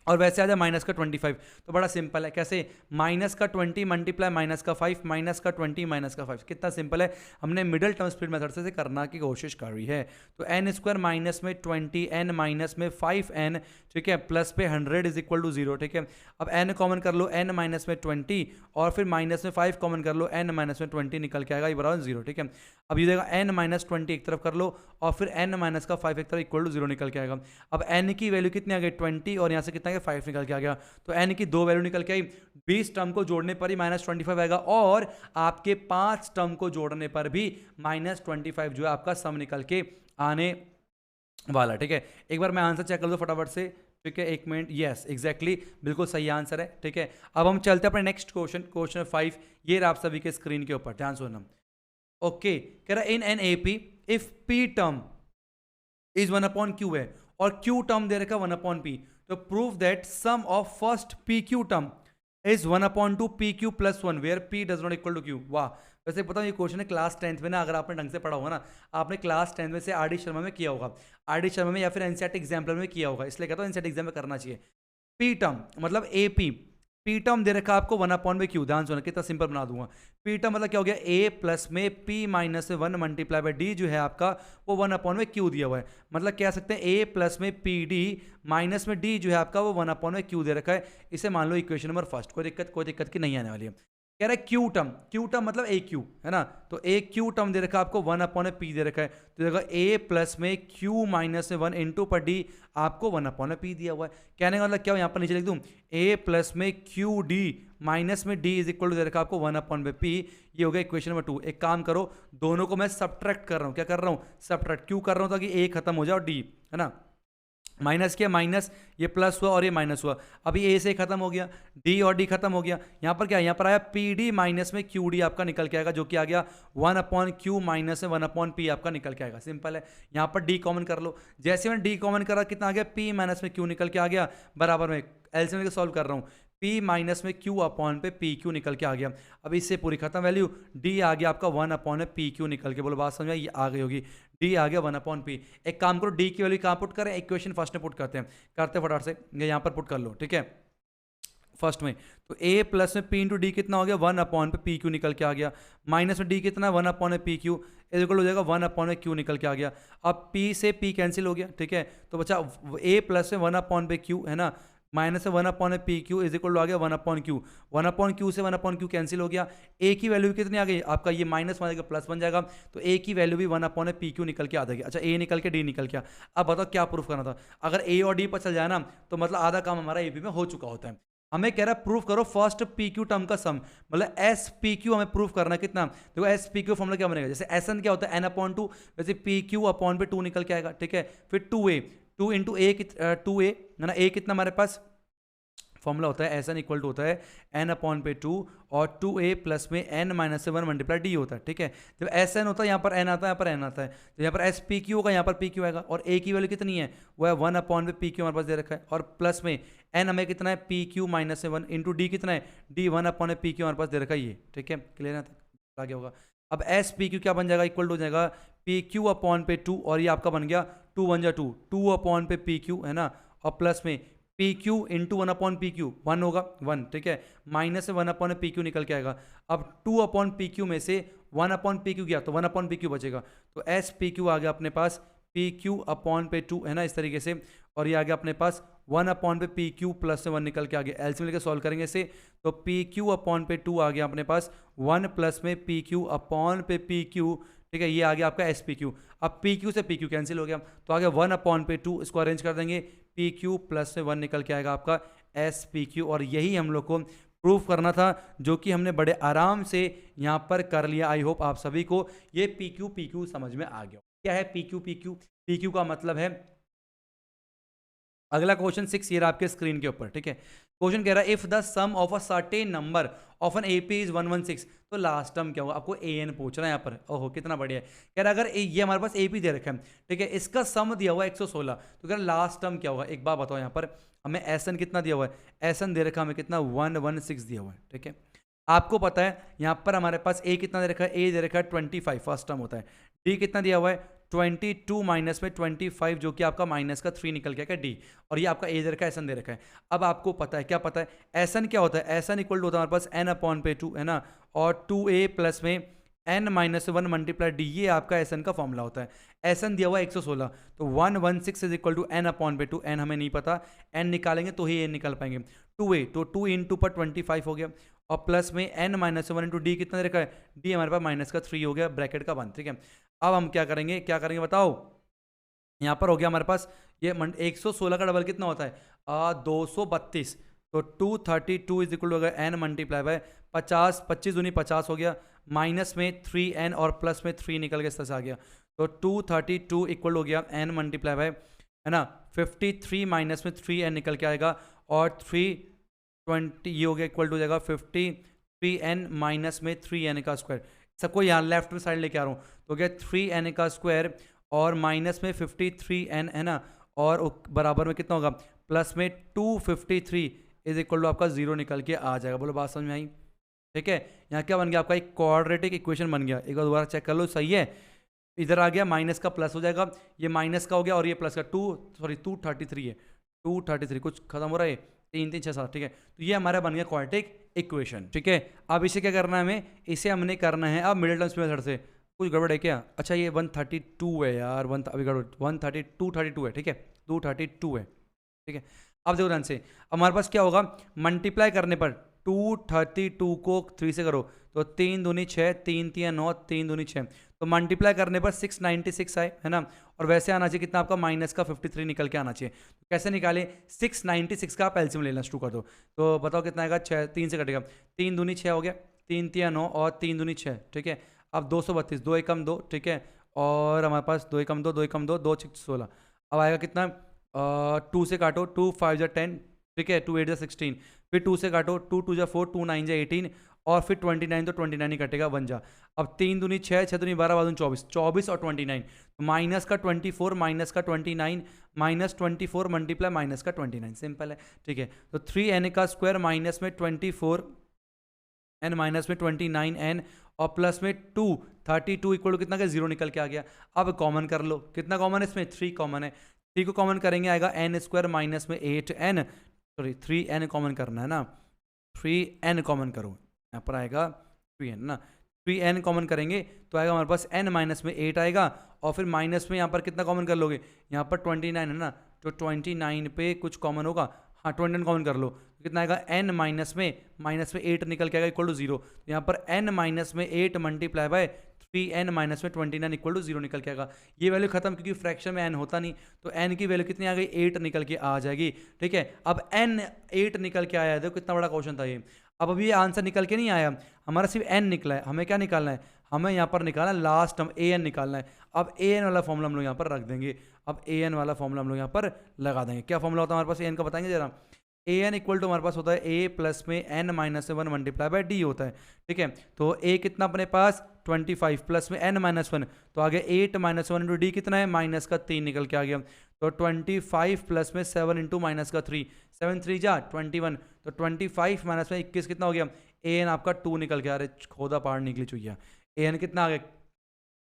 S1: और वैसे आ जाए माइनस का 25, तो बड़ा सिंपल है, कैसे, माइनस का 20 मल्टीप्लाई माइनस का 5 माइनस का 20 माइनस का 5, कितना सिंपल है, हमने मिडिल टर्म स्प्लिट मेथड से करना की कोशिश कर रही है। तो n स्क्वायर माइनस में 20, n माइनस में 5n, ठीक है, प्लस पे 100 इज इक्वल टू 0, ठीक है। अब n कॉमन कर लो, n माइनस में 20 और फिर माइनस में 5 कॉमन कर लो, n माइनस में 20 निकल के आएगा, ये बराबर 0, ठीक है। अब ये देगा n माइनस 20 एक तरफ कर लो और फिर n माइनस का 5 एक तरफ इक्वल टू 0 निकल के आएगा। अब n की वैल्यू कितनी आ गई, 20, और यहाँ से कितना 5 निकल के आ गया, तो n की 2 वैल्यू निकल के आई, 20 टर्म को जोड़ने पर ही -25 आएगा, और आपके 5 टर्म को जोड़ने पर भी -25 जो है आपका सम निकल के आने वाला, ठीक है। एक बार मैं आंसर चेक कर दो फटाफट से, ठीक है, 1 मिनट, यस एग्जैक्टली, बिल्कुल सही आंसर है, ठीक है। अब हम चलते हैं अपने नेक्स्ट क्वेश्चन 5, ये रहा आप सभी के स्क्रीन के ऊपर, ध्यान सुनना। ओके, कह रहा in an AP if P term is 1/q है और q टर्म दे रखा 1/p, तो prove that sum of first pq term is 1/2 pq plus 1 where p does not equal to q। वाह, वैसे पता ये क्वेश्चन है क्लास 10th में ना, अगर आपने ढंग से पढ़ा होगा ना, आपने क्लास 10th में से आर डी शर्मा में किया होगा, आर डी शर्मा में या फिर एनसीईआरटी एग्जाम्पलर में किया होगा, इसलिए कहता हूँ एनसीईआरटी एग्जाम में करना चाहिए। पी टर्म मतलब ए पी टर्म दे रखा आपको 1/q, ध्यान सुना कितना सिंपल बना दूंगा। पी टर्म मतलब क्या हो गया, a प्लस में p minus 1 multiply by D जो है आपका वो 1/q दिया हुआ है, मतलब कह सकते हैं a प्लस में पी डी माइनस में d जो है आपका वो 1/q दे रखा है। इसे मान लो इक्वेशन नंबर फर्स्ट, कोई दिक्कत की नहीं आने वाली है। कह रहा है क्यू टर्म मतलब ए क्यू है ना, तो ए क्यू टर्म दे रखा है आपको 1/p दे रखा है, तो देखा a प्लस में q माइनस 1 इंटू पर डी आपको 1/p दिया हुआ है। कहने का मतलब क्या हो, यहाँ पर नीचे लिख दूँ a प्लस में क्यू डी माइनस में d इज इक्वल टू दे रखा आपको 1/p, ये हो गया इक्वेशन नंबर 2। एक काम करो, दोनों को मैं सब्ट्रैक्ट कर रहा हूँ, क्या कर रहा हूँ, सब्ट्रैक्ट, क्यों कर रहा हूँ, ताकि a खत्म हो जाए और d, है ना, माइनस किया माइनस, ये प्लस हुआ और ये माइनस हुआ, अभी ए से खत्म हो गया, डी और डी खत्म हो गया, यहाँ पर क्या, यहाँ पर आया पी डी माइनस में क्यू डी आपका निकल के आएगा, जो कि आ गया 1/q माइनस में 1/p आपका निकल के आएगा, सिंपल है। यहाँ पर डी कॉमन कर लो, जैसे मैंने डी कॉमन करा कितना आ गया, p माइनस में q निकल के आ गया, बराबर में एलसीएम सॉल्व कर रहा हूँ, p माइनस में q अपॉन पे pq निकल के आ गया। अब इससे पूरी खत्म वैल्यू, d आ गया आपका 1/pq निकल के, बोलो बात समझ में, ये आ गई होगी, d आ गया 1/p। एक काम करो, d की वैल्यू कहाँ पुट करें, इक्वेशन फर्स्ट में पुट करते हैं, करते फटाफट से, ये यहाँ पर पुट कर लो, ठीक है, फर्स्ट में। तो a प्लस में p इंटू डी कितना हो गया, 1/pq निकल के आ गया, माइनस में d कितना 1/pq इक्वल हो जाएगा 1/q निकल के आ गया। अब p से p कैंसिल हो गया, ठीक है, तो बचा a प्लस में 1/q है ना, माइनस 1/pq इज इक्वल आ गया 1/q, 1/q से 1/q कैंसिल हो गया, a की वैल्यू कितनी आ गई आपका, ये माइनस बन जाएगा प्लस बन जाएगा, तो a की वैल्यू भी 1/pq निकल के आ जाएगी। अच्छा, a निकल के d निकल के, अब बताओ क्या प्रूफ करना था, अगर a और d पर चल जाए ना तो मतलब आधा काम हमारा a b में हो चुका होता है। हमें कह रहा है प्रूफ करो फर्स्ट pq टर्म का सम, मतलब spq हमें प्रूफ करना कितना, देखो spq फॉर्मूला क्या बनेगा, जैसे sn क्या होता है n/2, वैसे pq अपॉन पे 2 निकल के आएगा, ठीक है, फिर 2a 2 इंटू a 2a है ना, a कितना हमारे पास फॉर्मूला होता है एस एन इक्वल टू होता है एन अपॉन पे 2 और 2a प्लस में n माइनस से 1 मल्टीप्लाई डी होता है, ठीक है। जब एस एन होता है यहाँ पर n आता है, यहाँ पर n आता है, तो यहाँ पर एस पी क्यू होगा, यहाँ पर पी क्यू आएगा, और a की वैल्यू कितनी है, वो है 1 अपॉन पे पी क्यू हमारे पास दे रखा है, और प्लस में n हमें कितना है पी क्यू माइनस से 1 इंटू डी कितना है डी 1 अपॉन पी क्यू हमारे पास दे रखा है ये, ठीक है। क्लियर है, आगे होगा। अब एस पी क्यू क्या बन जाएगा, इक्वल टू हो जाएगा पी क्यू अपॉन पे 2, और ये आपका बन गया 2 1 जा 2 अपॉन पे पी क्यू है ना, और प्लस में P Q into 1 upon P Q 1 होगा 1, ठीक है, माइनस से 1 अपॉन पी क्यू निकल के आएगा। अब 2 अपॉन पी क्यू में से 1 अपॉन पी क्यू गया तो 1 अपॉन पी क्यू बचेगा, तो एस पी क्यू आ गया अपने पास पी क्यू अपॉन पे 2 है ना, इस तरीके से, और ये आ गया अपने पास 1 अपॉन पे पी क्यू प्लस से 1 निकल के आ गया। एलसीएम लेके सॉल्व करेंगे इसे, तो पी क्यू अपॉन पे 2 आ गया अपने पास 1 प्लस में पी क्यू अपॉन पे पी क्यू, ठीक है, ये आ गया आपका एस पी क्यू। अब पी क्यू से पी क्यू कैंसिल हो गया, तो आ गया 1 अपॉन पे 2, इसको अरेंज कर देंगे, पी क्यू प्लस से 1 निकल के आएगा आपका एस पी क्यू, और यही हम लोग को प्रूफ करना था, जो कि हमने बड़े आराम से यहाँ पर कर लिया। आई होप आप सभी को ये पी क्यू समझ में आ गया। क्या है पी क्यू का मतलब है, अगला क्वेश्चन 6 ये आपके स्क्रीन के ऊपर, ठीक है। क्वेश्चन कह रहा है if the sum of a certain number of an AP is 116, तो लास्ट टर्म क्या होगा, आपको ए एन पूछ रहा है यहाँ पर। ओहो कितना बढ़िया है, कह रहा है अगर ये हमारे पास एपी दे रखा है, ठीक है, इसका सम दिया हुआ है 116, तो कह रहा है लास्ट टर्म क्या होगा। एक बात बताओ, यहाँ पर हमें एस एन कितना दिया हुआ है, एस एन दे रखा है हमें कितना 116 दिया हुआ है, ठीक है। आपको पता है यहाँ पर हमारे पास ए कितना दे रखा है, ए दे रखा है 25 फर्स्ट टर्म होता है, डी कितना दिया हुआ है 22 माइनस में 25 जो कि आपका माइनस का 3 निकल गया डी, और ये आपका ए दे रखा है, एस एन दे रखा है। अब आपको पता है क्या पता है, एस एन क्या होता है, एस एन इक्वल टू होता है हमारे पास एन अपॉन पे 2 है ना, और 2a प्लस में n माइनस 1 मल्टीप्लाई डी, ये आपका एस एन का फॉर्मूला होता है। एस एन दिया हुआ है 116, तो 116 is equal to N upon पे 2, एन हमें नहीं पता, एन निकालेंगे तो ही एन निकाल पाएंगे। 2a तो 2 इंटू पर 25 हो गया, और प्लस में n माइनस 1 इंटू डी कितना दे रखा है, डी हमारे पास माइनस का 3 हो गया, ब्रैकेट का 1, ठीक है। अब हम क्या करेंगे बताओ, यहाँ पर हो गया हमारे पास ये 116 का डबल कितना होता है 232, तो 232 इज इक्वल टू हो गया एन मल्टीप्लाई बाय 50, 25 दूनी 50 हो गया, माइनस में 3n और प्लस में 3 निकल के इस तरह से आ गया, तो 232 इक्वल हो गया एन मल्टीप्लाई बाय है ना 53 माइनस में 3n निकल के आएगा, और 320 ये हो गया इक्वल टू हो जाएगा 53n माइनस में 3n का स्क्वायर। सबको यहाँ लेफ्ट साइड लेके आ रहा हूँ, तो क्या 3n का स्क्वायर और माइनस में 53n है ना, और बराबर में कितना होगा प्लस में 253 इज इक्वल टू आपका 0 निकल के आ जाएगा। बोलो बात समझ में आई, ठीक है। यहाँ क्या बन गया आपका एक क्वाड्रेटिक इक्वेशन बन गया, एक बार दोबारा चेक कर लो, सही है। इधर आ गया माइनस का प्लस हो जाएगा, ये माइनस का हो गया, और ये प्लस का 233 है, 233 कुछ खत्म हो रहा है 3 3 6 7, ठीक है। तो ये हमारा बन गया क्वाड्रेटिक इक्वेशन, ठीक है। अब इसे क्या करना है हमें, इसे हमने करना है अब मिडिल टर्म्स मेथड से। कुछ गड़बड़ है क्या, अच्छा ये 132 है यार, अभी गड़बड़ 232 है, ठीक है, 232 है, ठीक है। अब देखो ध्यान से, अब हमारे पास क्या होगा, मल्टीप्लाई करने पर 232 को 3 से करो तो 3 दूनी 6, 3 3 9, 3 दूनी 6, तो मल्टीप्लाई करने पर 696 आए है ना, और वैसे आना चाहिए कितना आपका माइनस का 53 निकल के आना चाहिए। तो कैसे निकाले, 696 का आप एलसीएम लेना शुरू कर दो, तो बताओ कितना आएगा, 6 3 से कटेगा, 3 दूनी 6 हो गया, 3 3 9 और 3 दूनी 6, ठीक है। अब 232, 2 एकम 2, ठीक है, और हमारे पास 2 एकम 2, 2 एकम 2, 2 6 16, अब आएगा कितना 2 से काटो, 2 5 जा 10, ठीक है, 2 8 जा 16, फिर 2 से काटो, 2 2 जा 4, 2 9 जा 18, और फिर 29, तो 29 ही कटेगा 1 जा। अब 3 दूनी 6, 6 दूनी 12, 12 24, 24 और 29, तो माइनस का 24 माइनस का 29 माइनस 24 मल्टीप्लाई माइनस का 29, सिंपल है, ठीक है। तो 3n का स्क्वायर माइनस में 24n माइनस में 29n और प्लस में 232 इक्वल टू कितना का 0 निकल के आ गया। अब कॉमन कर लो, कितना कॉमन है इसमें, 3 कॉमन है, 3 को कॉमन करेंगे आएगा n स्क्वायर माइनस में 8n, सॉरी 3n कॉमन करना है ना, 3n कॉमन करो, यहाँ पर आएगा 3n ना, 3n कॉमन करेंगे तो आएगा हमारे पास n माइनस में 8 आएगा, और फिर माइनस में यहाँ पर कितना कॉमन कर लोगे, यहाँ पर 29 है ना, तो 29 पे कुछ कॉमन होगा, हाँ 29 कॉमन कर लो, तो कितना आएगा n माइनस में 8 निकल के आएगा इक्वल टू 0, तो यहाँ पर n माइनस में 8 मल्टीप्लाई बाय 3n माइनस में 29 इक्वल टू 0 निकल के आएगा। ये वैल्यू खत्म, क्योंकि फ्रैक्शन में n होता नहीं, तो n की वैल्यू कितनी आ गई, 8 निकल के आ जाएगी, ठीक है। अब n 8 निकल के आया, देखो कितना बड़ा क्वेश्चन था ये। अब अभी ये आंसर निकल के नहीं आया, हमारा सिर्फ n निकला है, हमें क्या निकालना है, हमें यहाँ पर निकालना है लास्ट टर्म an निकालना है। अब an वाला फॉर्मूला हम लोग यहाँ पर रख देंगे, अब an वाला फॉर्मूला हम लोग यहाँ पर लगा देंगे। क्या फॉर्मूला होता है हमारे पास an का, बताएंगे जरा, ए एन इक्वल टू हमारे पास होता है ए प्लस में N minus one multiply by D होता है, ठीक है। तो ए कितना अपने पास 25 प्लस में एन माइनस वन, तो आगे 8 माइनस वन इंटू डी कितना है माइनस का 3 निकल के आ गया। तो 25 प्लस में 7 इंटू माइनस का 3, 7 3 जा 21, तो 25 माइनस में 21 कितना हो गया, ए एन आपका 2 निकल गया। अरे खोदा पहाड़ निकली चुहिया, ए एन कितना आ गया,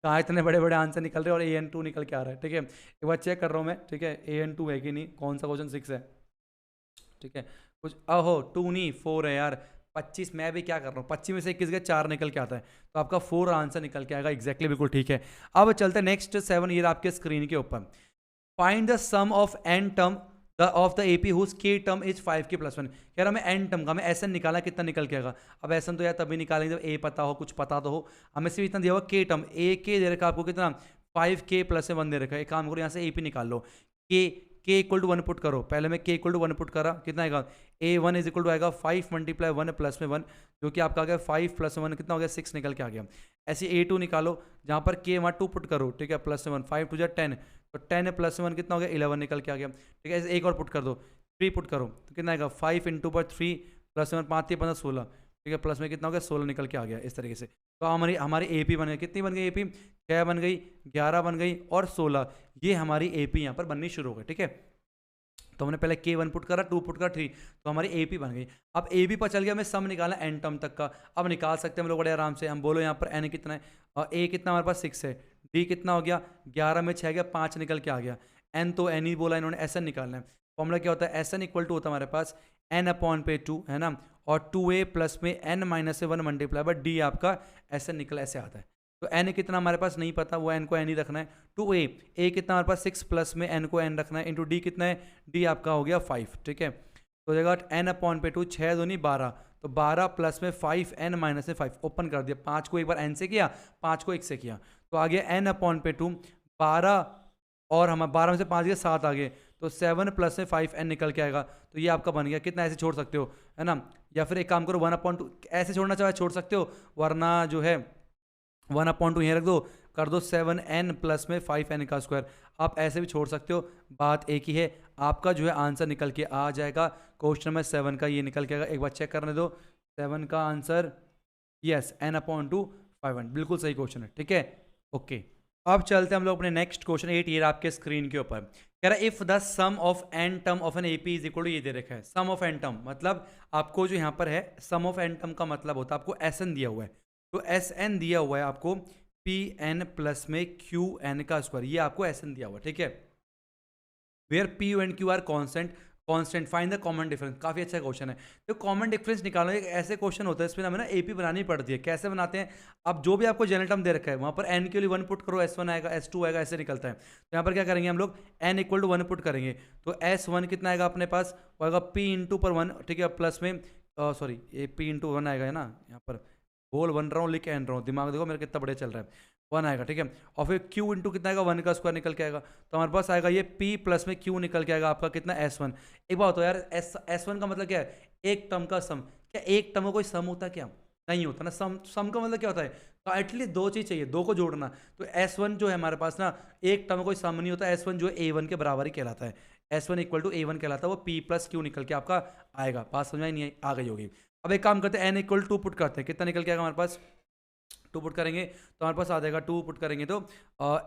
S1: कहाँ इतने बड़े बड़े आंसर निकल रहे हैं और ए एन 2 निकल के आ रहा है, ठीक है। एक बार चेक कर रहा हूँ मैं, ठीक है, ए एन 2 है कि नहीं, कौन सा क्वेश्चन 6 है, ठीक है। कुछ अहो 2 नहीं 4 है यार, 25 मैं भी क्या कर रहा हूँ, 25 में से 21 के 4 निकल के आता है, तो आपका 4 आंसर निकल के आएगा एग्जैक्टली, बिल्कुल ठीक है। अब चलते हैं नेक्स्ट 7, ये आपके स्क्रीन के ऊपर। Find the sum of N term of the AP whose K term is 5 K plus one. कह रहा हमें एन टर्म का, हमें एस एन निकाला, कितना निकल के आएगा। अब एस एन तो यार तभी निकालेंगे जब ए पता हो, कुछ पता तो हो। हमें सिर्फ इतना दिया हुआ के टर्म, ए के दे रखा आपको कितना 5 के प्लस में 1 दे रखा है। एक काम करो यहाँ से ए पी निकाल लो, के इक्वल टू 1 पुट करो। पहले मैं के इक्वल टू 1 पुट करा, कितना आएगा, ए वन इज इक्वल टू आएगा 5 मल्टीप्लाई 1 प्लस में 1, जो कि आपका आ गया 5 प्लस 1 कितना हो गया 6 निकल के आ गया। ऐसे ए टू निकालो, जहाँ पर के वहाँ 2 पुट करो, ठीक है, प्लस में 1, 5 टू जा 10, तो 10 प्लस 1 कितना हो गया 11 निकल के आ गया, ठीक है। ऐसे एक और पुट कर दो, 3 पुट करो, तो कितना आएगा 5 इंटू पर 3 प्लस 1 5 15 16, ठीक है, प्लस में कितना हो गया 16 निकल के आ गया इस तरीके से। तो हमारी हमारी ए पी बन गई, कितनी बन गई ए पी, 6 बन गई, 11 बन गई और 16, ये हमारी ए पी यहाँ पर बननी शुरू हो गई, ठीक है। तो हमने पहले के 1 पुट करा, 2 पुट करा, 3, तो हमारी ए पी बन गई। अब ए बी पर चल गया, हमें सम निकाला एन टर्म तक का। अब निकाल सकते हैं हम लोग बड़े आराम से। हम बोलो यहाँ पर एन कितना है, और ए कितना हमारे पास 6 है, डी कितना हो गया 11 में 6 गया 5 निकल के आ गया। एन तो एन ही बोला इन्होंने, एस एन निकालना है। फॉर्मूला क्या होता है, एस एन इक्वल टू होता है हमारे पास एन अपॉन पे 2, है ना, और 2a प्लस में एन माइनस से 1 मल्टीप्लाई बाय डी आपका एस एन निकला, ऐसे आता है। तो एन कितना हमारे पास नहीं पता, वो एन को एन ही रखना है। 2a, ए कितना हमारे पास 6 प्लस में एन को एन रखना है, इंटू डी कितना है, डी आपका हो गया 5, ठीक है। तो जगह एन अपॉन पे 2, 6 दूनी 12, तो 12 प्लस में 5 एन माइनस में 5, ओपन कर दिया, 5 को एक बार एन से किया, 5 को 1 से किया, तो आ गया एन अपॉन पे 2, 12 और हम 12 में से 5 गया 7 आ गए, तो 7 प्लस में 5 एन निकल के आएगा। तो ये आपका बन गया, कितना ऐसे छोड़ सकते हो, है ना, या फिर एक काम करो 1/2 ऐसे छोड़ना चाहे छोड़ सकते हो, वरना जो है 1/2 यहाँ रख दो, कर दो 7n प्लस में 5n का स्क्वायर। आप ऐसे भी छोड़ सकते हो, बात एक ही है। आपका जो है आंसर निकल के आ जाएगा क्वेश्चन नंबर 7 का, ये निकल के आएगा। एक बार चेक करने दो, 7 का आंसर यस n/2 5n, बिल्कुल सही क्वेश्चन है, ठीक है, ओके। अब चलते हैं हम लोग अपने नेक्स्ट क्वेश्चन 8, ये आपके स्क्रीन के ऊपर। कह रहा है if the sum of N term of an AP is equal to, ये दे रखा है सम ऑफ एन टर्म, मतलब आपको जो यहाँ पर है सम ऑफ एन टर्म का मतलब होता है आपको एस एन दिया हुआ है, तो एस एन दिया हुआ है आपको पी एन प्लस में क्यू एन का स्क्वायर, ये आपको एस एन दिया हुआ है, ठीक है। Where P U and Q are constant find the common difference. काफी अच्छा क्वेश्चन है। तो कॉमन डिफरेंस निकालना एक ऐसे क्वेश्चन होता है, इसमें हमें ना एपी बनानी पड़ती है। कैसे बनाते हैं, अब जो भी आपको जनरल टर्म दे रखा है वहां पर एन के लिए 1 पुट करो, S1 आएगा, S2 आएगा, ऐसे निकलता है। तो यहाँ पर क्या करेंगे हम लोग, एन इक्वल टू 1 पुट करेंगे, तो S1 कितना आएगा अपने पास, वो आएगा P इंटू पर 1, ठीक है, प्लस में सॉरी ये P इंटू 1 आएगा, है ना, यहाँ पर बोल बन रहा हूँ लिख एन रहा हूँ, दिमाग देखो मेरा कितना बढ़िया चल रहा है, 1 आएगा, ठीक है। और फिर Q इंटू कितना आएगा, 1 का स्क्वायर निकल के आएगा, तो हमारे पास आएगा ये P प्लस में Q निकल के आएगा आपका कितना S1। एक बात हो यार, S1 का मतलब क्या है, एक टर्म का सम। क्या एक टर्म का कोई सम होता है क्या, नहीं होता ना। सम का मतलब क्या होता है, तो एटलीस्ट 2 चीज चाहिए, 2 को जोड़ना। तो S1 जो है हमारे पास ना, एक टर्म का कोई सम नहीं होता, S1 जो है A1 के बराबर ही कहलाता है, S1 इक्वल टू A1 कहलाता है, वो P प्लस Q निकल के आपका आएगा। बात समझ में नहीं आ गई होगी। अब एक काम करते हैं, N इक्वल 2 पुट करते हैं, कितना निकल के आएगा हमारे पास, 2 पुट करेंगे तो हमारे पास आ जाएगा, 2 पुट करेंगे तो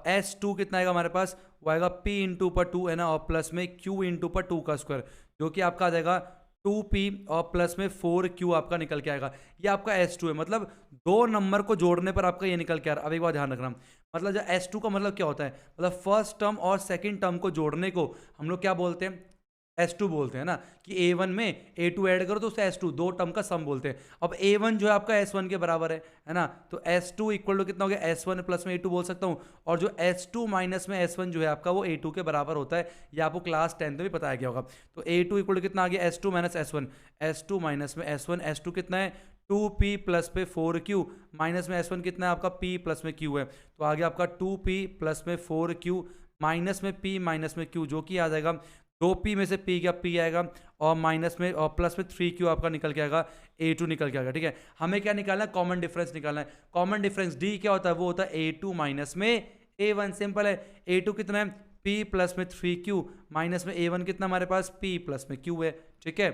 S1: S2 कितना आएगा हमारे पास, वो आएगा P इंटू पर 2, है ना, और प्लस में Q इंटू पर 2 का स्क्वायर, जो कि आपका आ जाएगा 2P और प्लस में 4Q आपका निकल के आएगा। ये आपका S2 है, मतलब 2 नंबर को जोड़ने पर आपका ये निकल के आ रहा है। अब एक बार ध्यान रखना, मतलब जो S2 का मतलब क्या होता है, मतलब फर्स्ट टर्म और सेकंड टर्म को जोड़ने को हम लोग क्या बोलते हैं, S2 बोलते हैं ना, कि A1 में A2 ऐड करो तो उसे S2, 2 टर्म का सम बोलते हैं। अब A1 जो है आपका S1 के बराबर है ना, तो S2 इक्वल टू कितना हो गया, S1 प्लस में A2 बोल सकता हूँ, और जो S2 माइनस में S1 जो है आपका, वो A2 के बराबर होता है। ये आपको क्लास 10 में भी बताया गया होगा। तो A2 इक्वल टू कितना आ गया, S2 minus S1, S2 minus में S1, S2 कितना है 2P प्लस पे 4Q, माइनस में S1 कितना है आपका P प्लस में Q है, तो आ गया आपका 2P प्लस में 4Q माइनस में P माइनस में Q, जो कि आ जाएगा 2P में से P क्या P आएगा, और माइनस में और प्लस में 3Q आपका निकल के आएगा, A2 निकल के आएगा, ठीक है। हमें क्या निकालना है, कॉमन डिफरेंस निकालना है। कॉमन डिफरेंस D क्या होता है, वो होता है A2 माइनस में A1, सिंपल है। A2 कितना है, p प्लस में 3q माइनस में a1 कितना हमारे पास p प्लस में q है, ठीक है।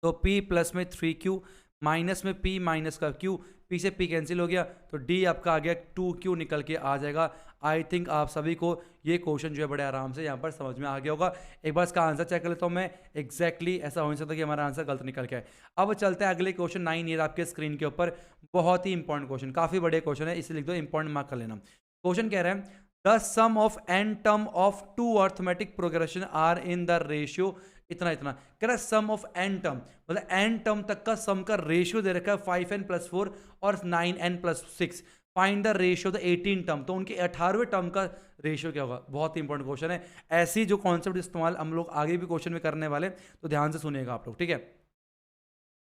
S1: तो p प्लस में 3q माइनस में p माइनस का q, p से p कैंसिल हो गया, तो d आपका आ गया 2q निकल के आ जाएगा। आई थिंक आप सभी को ये क्वेश्चन जो है बड़े आराम से यहाँ पर समझ में आ गया होगा। एक बार इसका आंसर चेक कर लेता हूँ मैं। एग्जैक्टली ऐसा हो नहीं सकता कि हमारा आंसर गलत निकल के आए। अब चलते हैं अगले क्वेश्चन 9, ये आपके स्क्रीन के ऊपर। बहुत ही इंपॉर्टेंट क्वेश्चन, काफी बड़े क्वेश्चन है, इसे लिख दो, इंपॉर्टेंट मार्क कर लेना। क्वेश्चन कह रहे हैं the sum of n term of two arithmetic progression are in the ratio इतना इतना। कह रहा है सम ऑफ n टर्म, मतलब n टर्म तक का सम का रेशियो दे रखा है 5n + 4 और 9n + 6। Find the ratio the 18 term, तो उनके 18वें टर्म का रेशियो क्या होगा। बहुत ही इंपॉर्टेंट क्वेश्चन है। ऐसी जो कॉन्सेप्ट इस्तेमाल हम लोग आगे भी क्वेश्चन में करने वाले, तो ध्यान से सुनिएगा आप लोग, ठीक है।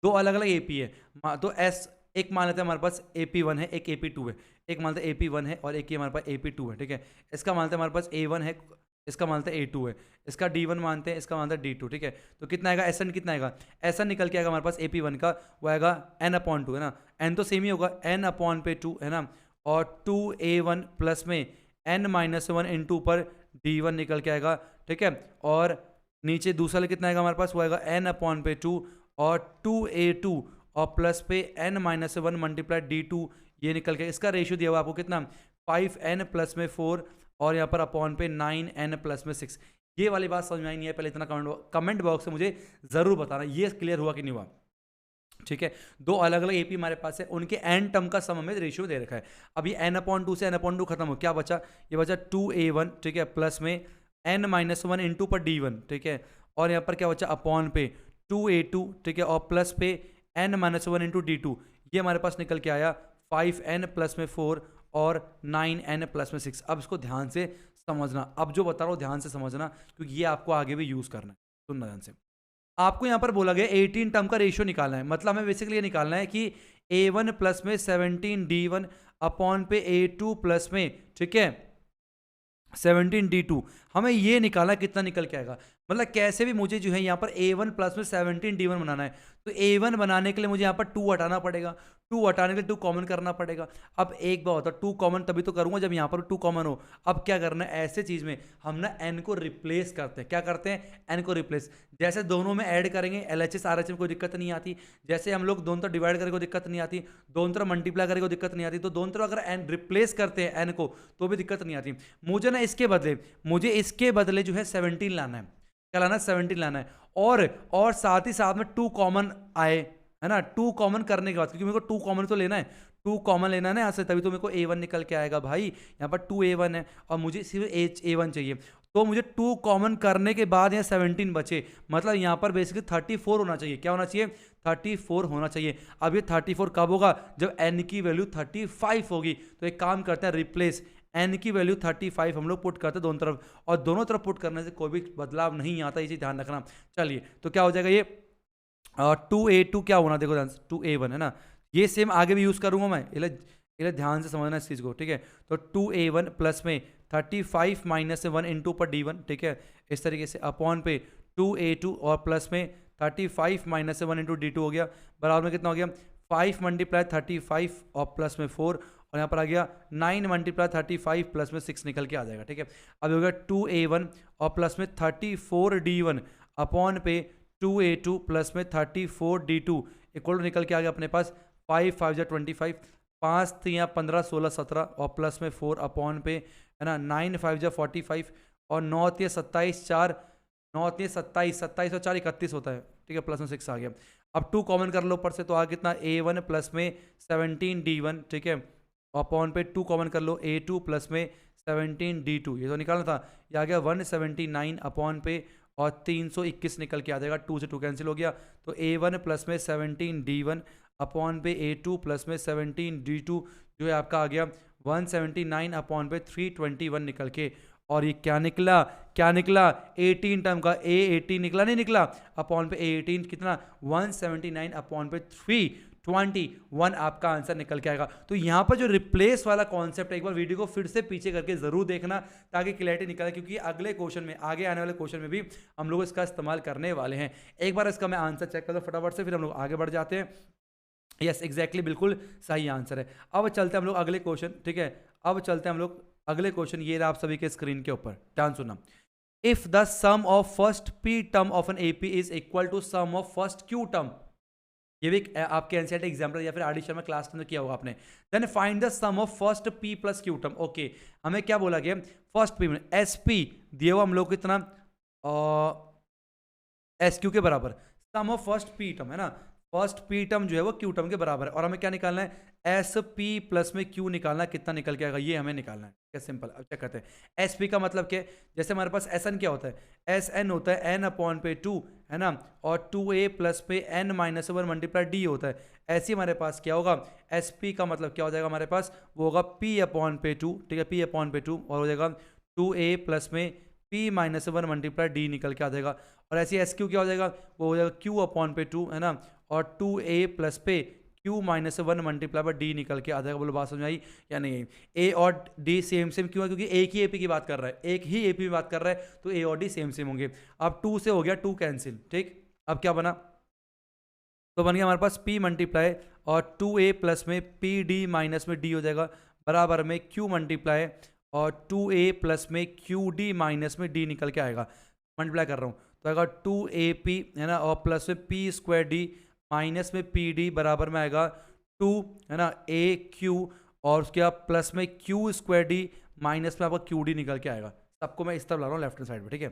S1: दो अलग अलग एपी है, तो एस एक मान लेते हैं हमारे पास AP1 है, एक AP2 है। एक मान लेते हैं AP1 है और एक ये हमारे पास AP2 है, ठीक है। इसका मानते हैं हमारे पास A1 है, इसका मानते हैं A2 है, इसका D1 मानते हैं, इसका मानते हैं D2, ठीक है। तो कितना आएगा SN, कितना आएगा SN निकल के आएगा हमारे पास AP1 का, वो आएगा N/2 है ना। N तो सेम ही होगा, N/2 है ना। और 2A1 प्लस में N-1 इंटू पर D1 निकल के आएगा, ठीक है। और नीचे दूसरा कितना आएगा हमारे पास, वो आएगा N/2 और 2A2 और प्लस पे N-1 मल्टीप्लाई D2, ये निकल के इसका रेशियो दिया हुआ आपको कितना 5n प्लस में 4 और यहाँ पर अपॉन पे 9n प्लस में 6। ये वाली बात समझ में आई नहीं है, पहले इतना कमेंट बॉक्स में मुझे जरूर बताना ये क्लियर हुआ कि नहीं हुआ, ठीक है। दो अलग अलग एपी हमारे पास है, उनके n टर्म का सम हमें रेशियो दे रखा है। अब ये N/2 से N/2 खत्म हो, क्या बचा, ये बचा 2A1, ठीक है, प्लस में N-1 इंटू पर D1, ठीक है। और यहाँ पर क्या बचा अपॉन पे 2A2, ठीक है, और प्लस पे N-1 इंटू D2, ये हमारे पास निकल के आया 5n प्लस में 4 और 9n प्लस में 6। अब इसको ध्यान से समझना, अब जो बता रहा हूँ ध्यान से समझना, क्योंकि ये आपको आगे भी यूज करना है। सुनना ध्यान से, आपको यहाँ पर बोला गया 18 टर्म का रेशियो निकालना है, मतलब हमें बेसिकली ये निकालना है कि A1 प्लस में 17 D1 अपॉन पे A2 प्लस में, ठीक है, 17 D2, हमें ये निकालना कितना निकल के आएगा। मतलब कैसे भी मुझे जो है यहाँ पर A1 प्लस में 17 D1 बनाना है, तो A1 बनाने के लिए मुझे यहाँ पर 2 हटाना पड़ेगा, 2 हटाने के लिए 2 कॉमन करना पड़ेगा। अब एक बात होता है 2 कॉमन तभी तो करूंगा जब यहाँ पर 2 कॉमन हो। अब क्या करना है, ऐसे चीज में हम ना n को रिप्लेस करते हैं। क्या करते हैं, n को रिप्लेस, जैसे दोनों में ऐड करेंगे LHS RHS में कोई दिक्कत नहीं आती, जैसे हम लोग दोनों तरफ डिवाइड करेंगे कोई दिक्कत नहीं आती, दोनों तरफ मल्टीप्लाई करेंगे कोई दिक्कत नहीं आती, तो दोनों तरफ अगर n रिप्लेस करते हैं n को तो भी दिक्कत नहीं आती। मुझे ना इसके बदले जो है 17 लाना है, क्या लाना है 17 लाना है। और साथ ही साथ में 2 कॉमन आए, है ना। 2 कॉमन करने के बाद, क्योंकि मेरे को 2 कॉमन तो लेना है, 2 कॉमन लेना है ना यहाँ से, तभी तो मेरे को A1 निकल के आएगा भाई। यहाँ पर 2A1 है और मुझे सिर्फ A1 चाहिए, तो मुझे 2 कॉमन करने के बाद यहाँ 17 बचे, मतलब यहाँ पर बेसिकली 34 होना चाहिए। क्या होना चाहिए, 34 होना चाहिए। अब ये 34 कब होगा, जब n की वैल्यू 35 होगी। तो एक काम करते हैं, रिप्लेस n की वैल्यू 35 हम लोग पुट करते हैं दोनों तरफ, और दोनों तरफ पुट करने से कोई भी बदलाव नहीं आता, ये चीज़ ध्यान रखना। चलिए, तो क्या हो जाएगा ये 2A2 क्या होना, देखो 2A1 है ना, ये सेम आगे भी यूज़ करूंगा मैं, इले ध्यान से समझना इस चीज़ को, ठीक है। तो 2A1 प्लस में 35 माइनस 1 इंटू पर D1, ठीक है, इस तरीके से अपॉन पे 2A2 और प्लस में 35 माइनस 1 इंटू D2 हो गया, बराबर में कितना हो गया 5 मल्टीप्लाई 35 और प्लस में 4, और यहाँ पर आ गया 9 मल्टीप्लाई 35 प्लस में 6 निकल के आ जाएगा, ठीक है। अब हो गया 2A1 और प्लस में 34 D1 अपॉन पे 2A2 प्लस में 34 D2 इक्वल निकल के आ गया अपने पास 5 5 25, 5 3 15 16 17 और प्लस में 4 अपॉन पे, है ना, 9 5 45 और 9 3 27 4, 9 3 27 27 और 4 31 होता है, ठीक है, प्लस में 6 आ गया। अब 2 कॉमन कर लो ऊपर से, तो आ कितना A1 प्लस में 17 D1, ठीक है, अपॉन पे 2 कॉमन कर लो A2 प्लस में 17 D2, ये तो निकालना था, ये आ गया 179 अपॉन पे और 321 निकल के आ जाएगा, 2 से 2 कैंसिल हो गया। तो A1 प्लस में 17 D1 अपॉन पे A2 प्लस में 17 D2 जो है आपका आ गया 179 अपॉन पे 321 निकल के, और ये क्या निकला 18 टर्म का A18 निकला, नहीं निकला, अपॉन पे A18 कितना 179 अपॉन पे 321 आपका आंसर निकल के आएगा। तो यहाँ पर जो रिप्लेस वाला कॉन्सेप्ट है, एक बार वीडियो को फिर से पीछे करके जरूर देखना ताकि क्लैरिटी निकले, क्योंकि अगले क्वेश्चन में, आगे आने वाले क्वेश्चन में भी हम लोग इसका इस्तेमाल करने वाले हैं। एक बार इसका मैं आंसर चेक कर दो फटाफट से, फिर हम लोग आगे बढ़ जाते हैं। यस एग्जैक्टली बिल्कुल सही आंसर है। अब चलते हैं हम लोग अगले क्वेश्चन, ठीक है, अब चलते हैं हम लोग अगले क्वेश्चन ये रहा आप सभी के स्क्रीन के ऊपर, ध्यान सुनना। If the sum of first P term of an AP is equal to sum of first Q term, ये भी आपके एनसीईआरटी एग्जाम्पल या फिर आरडी शर्मा क्लास के अंदर किया होगा आपने। Then find the sum of first P plus Q term. Okay, हमें क्या बोला गया, फर्स्ट पी में एस पी दिए हुआ हम लोग कितना एस क्यू के बराबर, sum of first P term है ना, फर्स्ट पी टर्म जो है वो क्यू टर्म के बराबर है, और हमें क्या निकालना है, एस पी प्लस में क्यू निकालना है, कितना निकल के आएगा ये हमें निकालना है। क्या सिंपल, अब चेक करते हैं। एस पी का मतलब क्या है, जैसे हमारे पास एस एन क्या होता है, एस एन होता है एन अपॉन पे 2 है ना, और 2a प्लस पे एन माइनस 1 मल्टीप्लाई डी होता है। ऐसे ही हमारे पास क्या होगा, एस पी का मतलब क्या हो जाएगा हमारे पास, वो होगा पी अपॉन पे 2, ठीक है, पी अपॉन पे 2, और हो जाएगा 2a प्लस में पी माइनस 1 मल्टीप्लाई डी निकल के आ जाएगा। और ऐसे एस क्यू क्या हो जाएगा, वो हो जाएगा क्यू अपॉन पे 2 है ना, और 2a प्लस पे Q minus 1 multiply by D निकल के आ जाएगा। बोलो बात समझ आई या नहीं। ए और डी सेम सेम क्यों है, क्योंकि एक ही एपी की बात कर रहा है, एक ही एपी की बात कर रहा है, तो ए और डी सेम सेम होंगे। अब 2 से हो गया 2 कैंसिल, ठीक। अब क्या बना, तो बन गया हमारे पास p मल्टीप्लाई और 2a प्लस में पी डी माइनस में डी हो जाएगा, बराबर में q मल्टीप्लाई और 2a प्लस में क्यू डी माइनस में डी निकल के आएगा। मल्टीप्लाई कर रहा हूँ तो आएगा 2ap है ना, और प्लस में पी स्क्वायर डी माइनस में पी डी बराबर में आएगा 2 है ना ए क्यू, और उसके बाद प्लस में क्यू स्क्वायर डी माइनस में आपका क्यू डी निकल के आएगा। सबको मैं इस तरफ ला रहा हूँ लेफ्ट हैंड साइड में, ठीक है।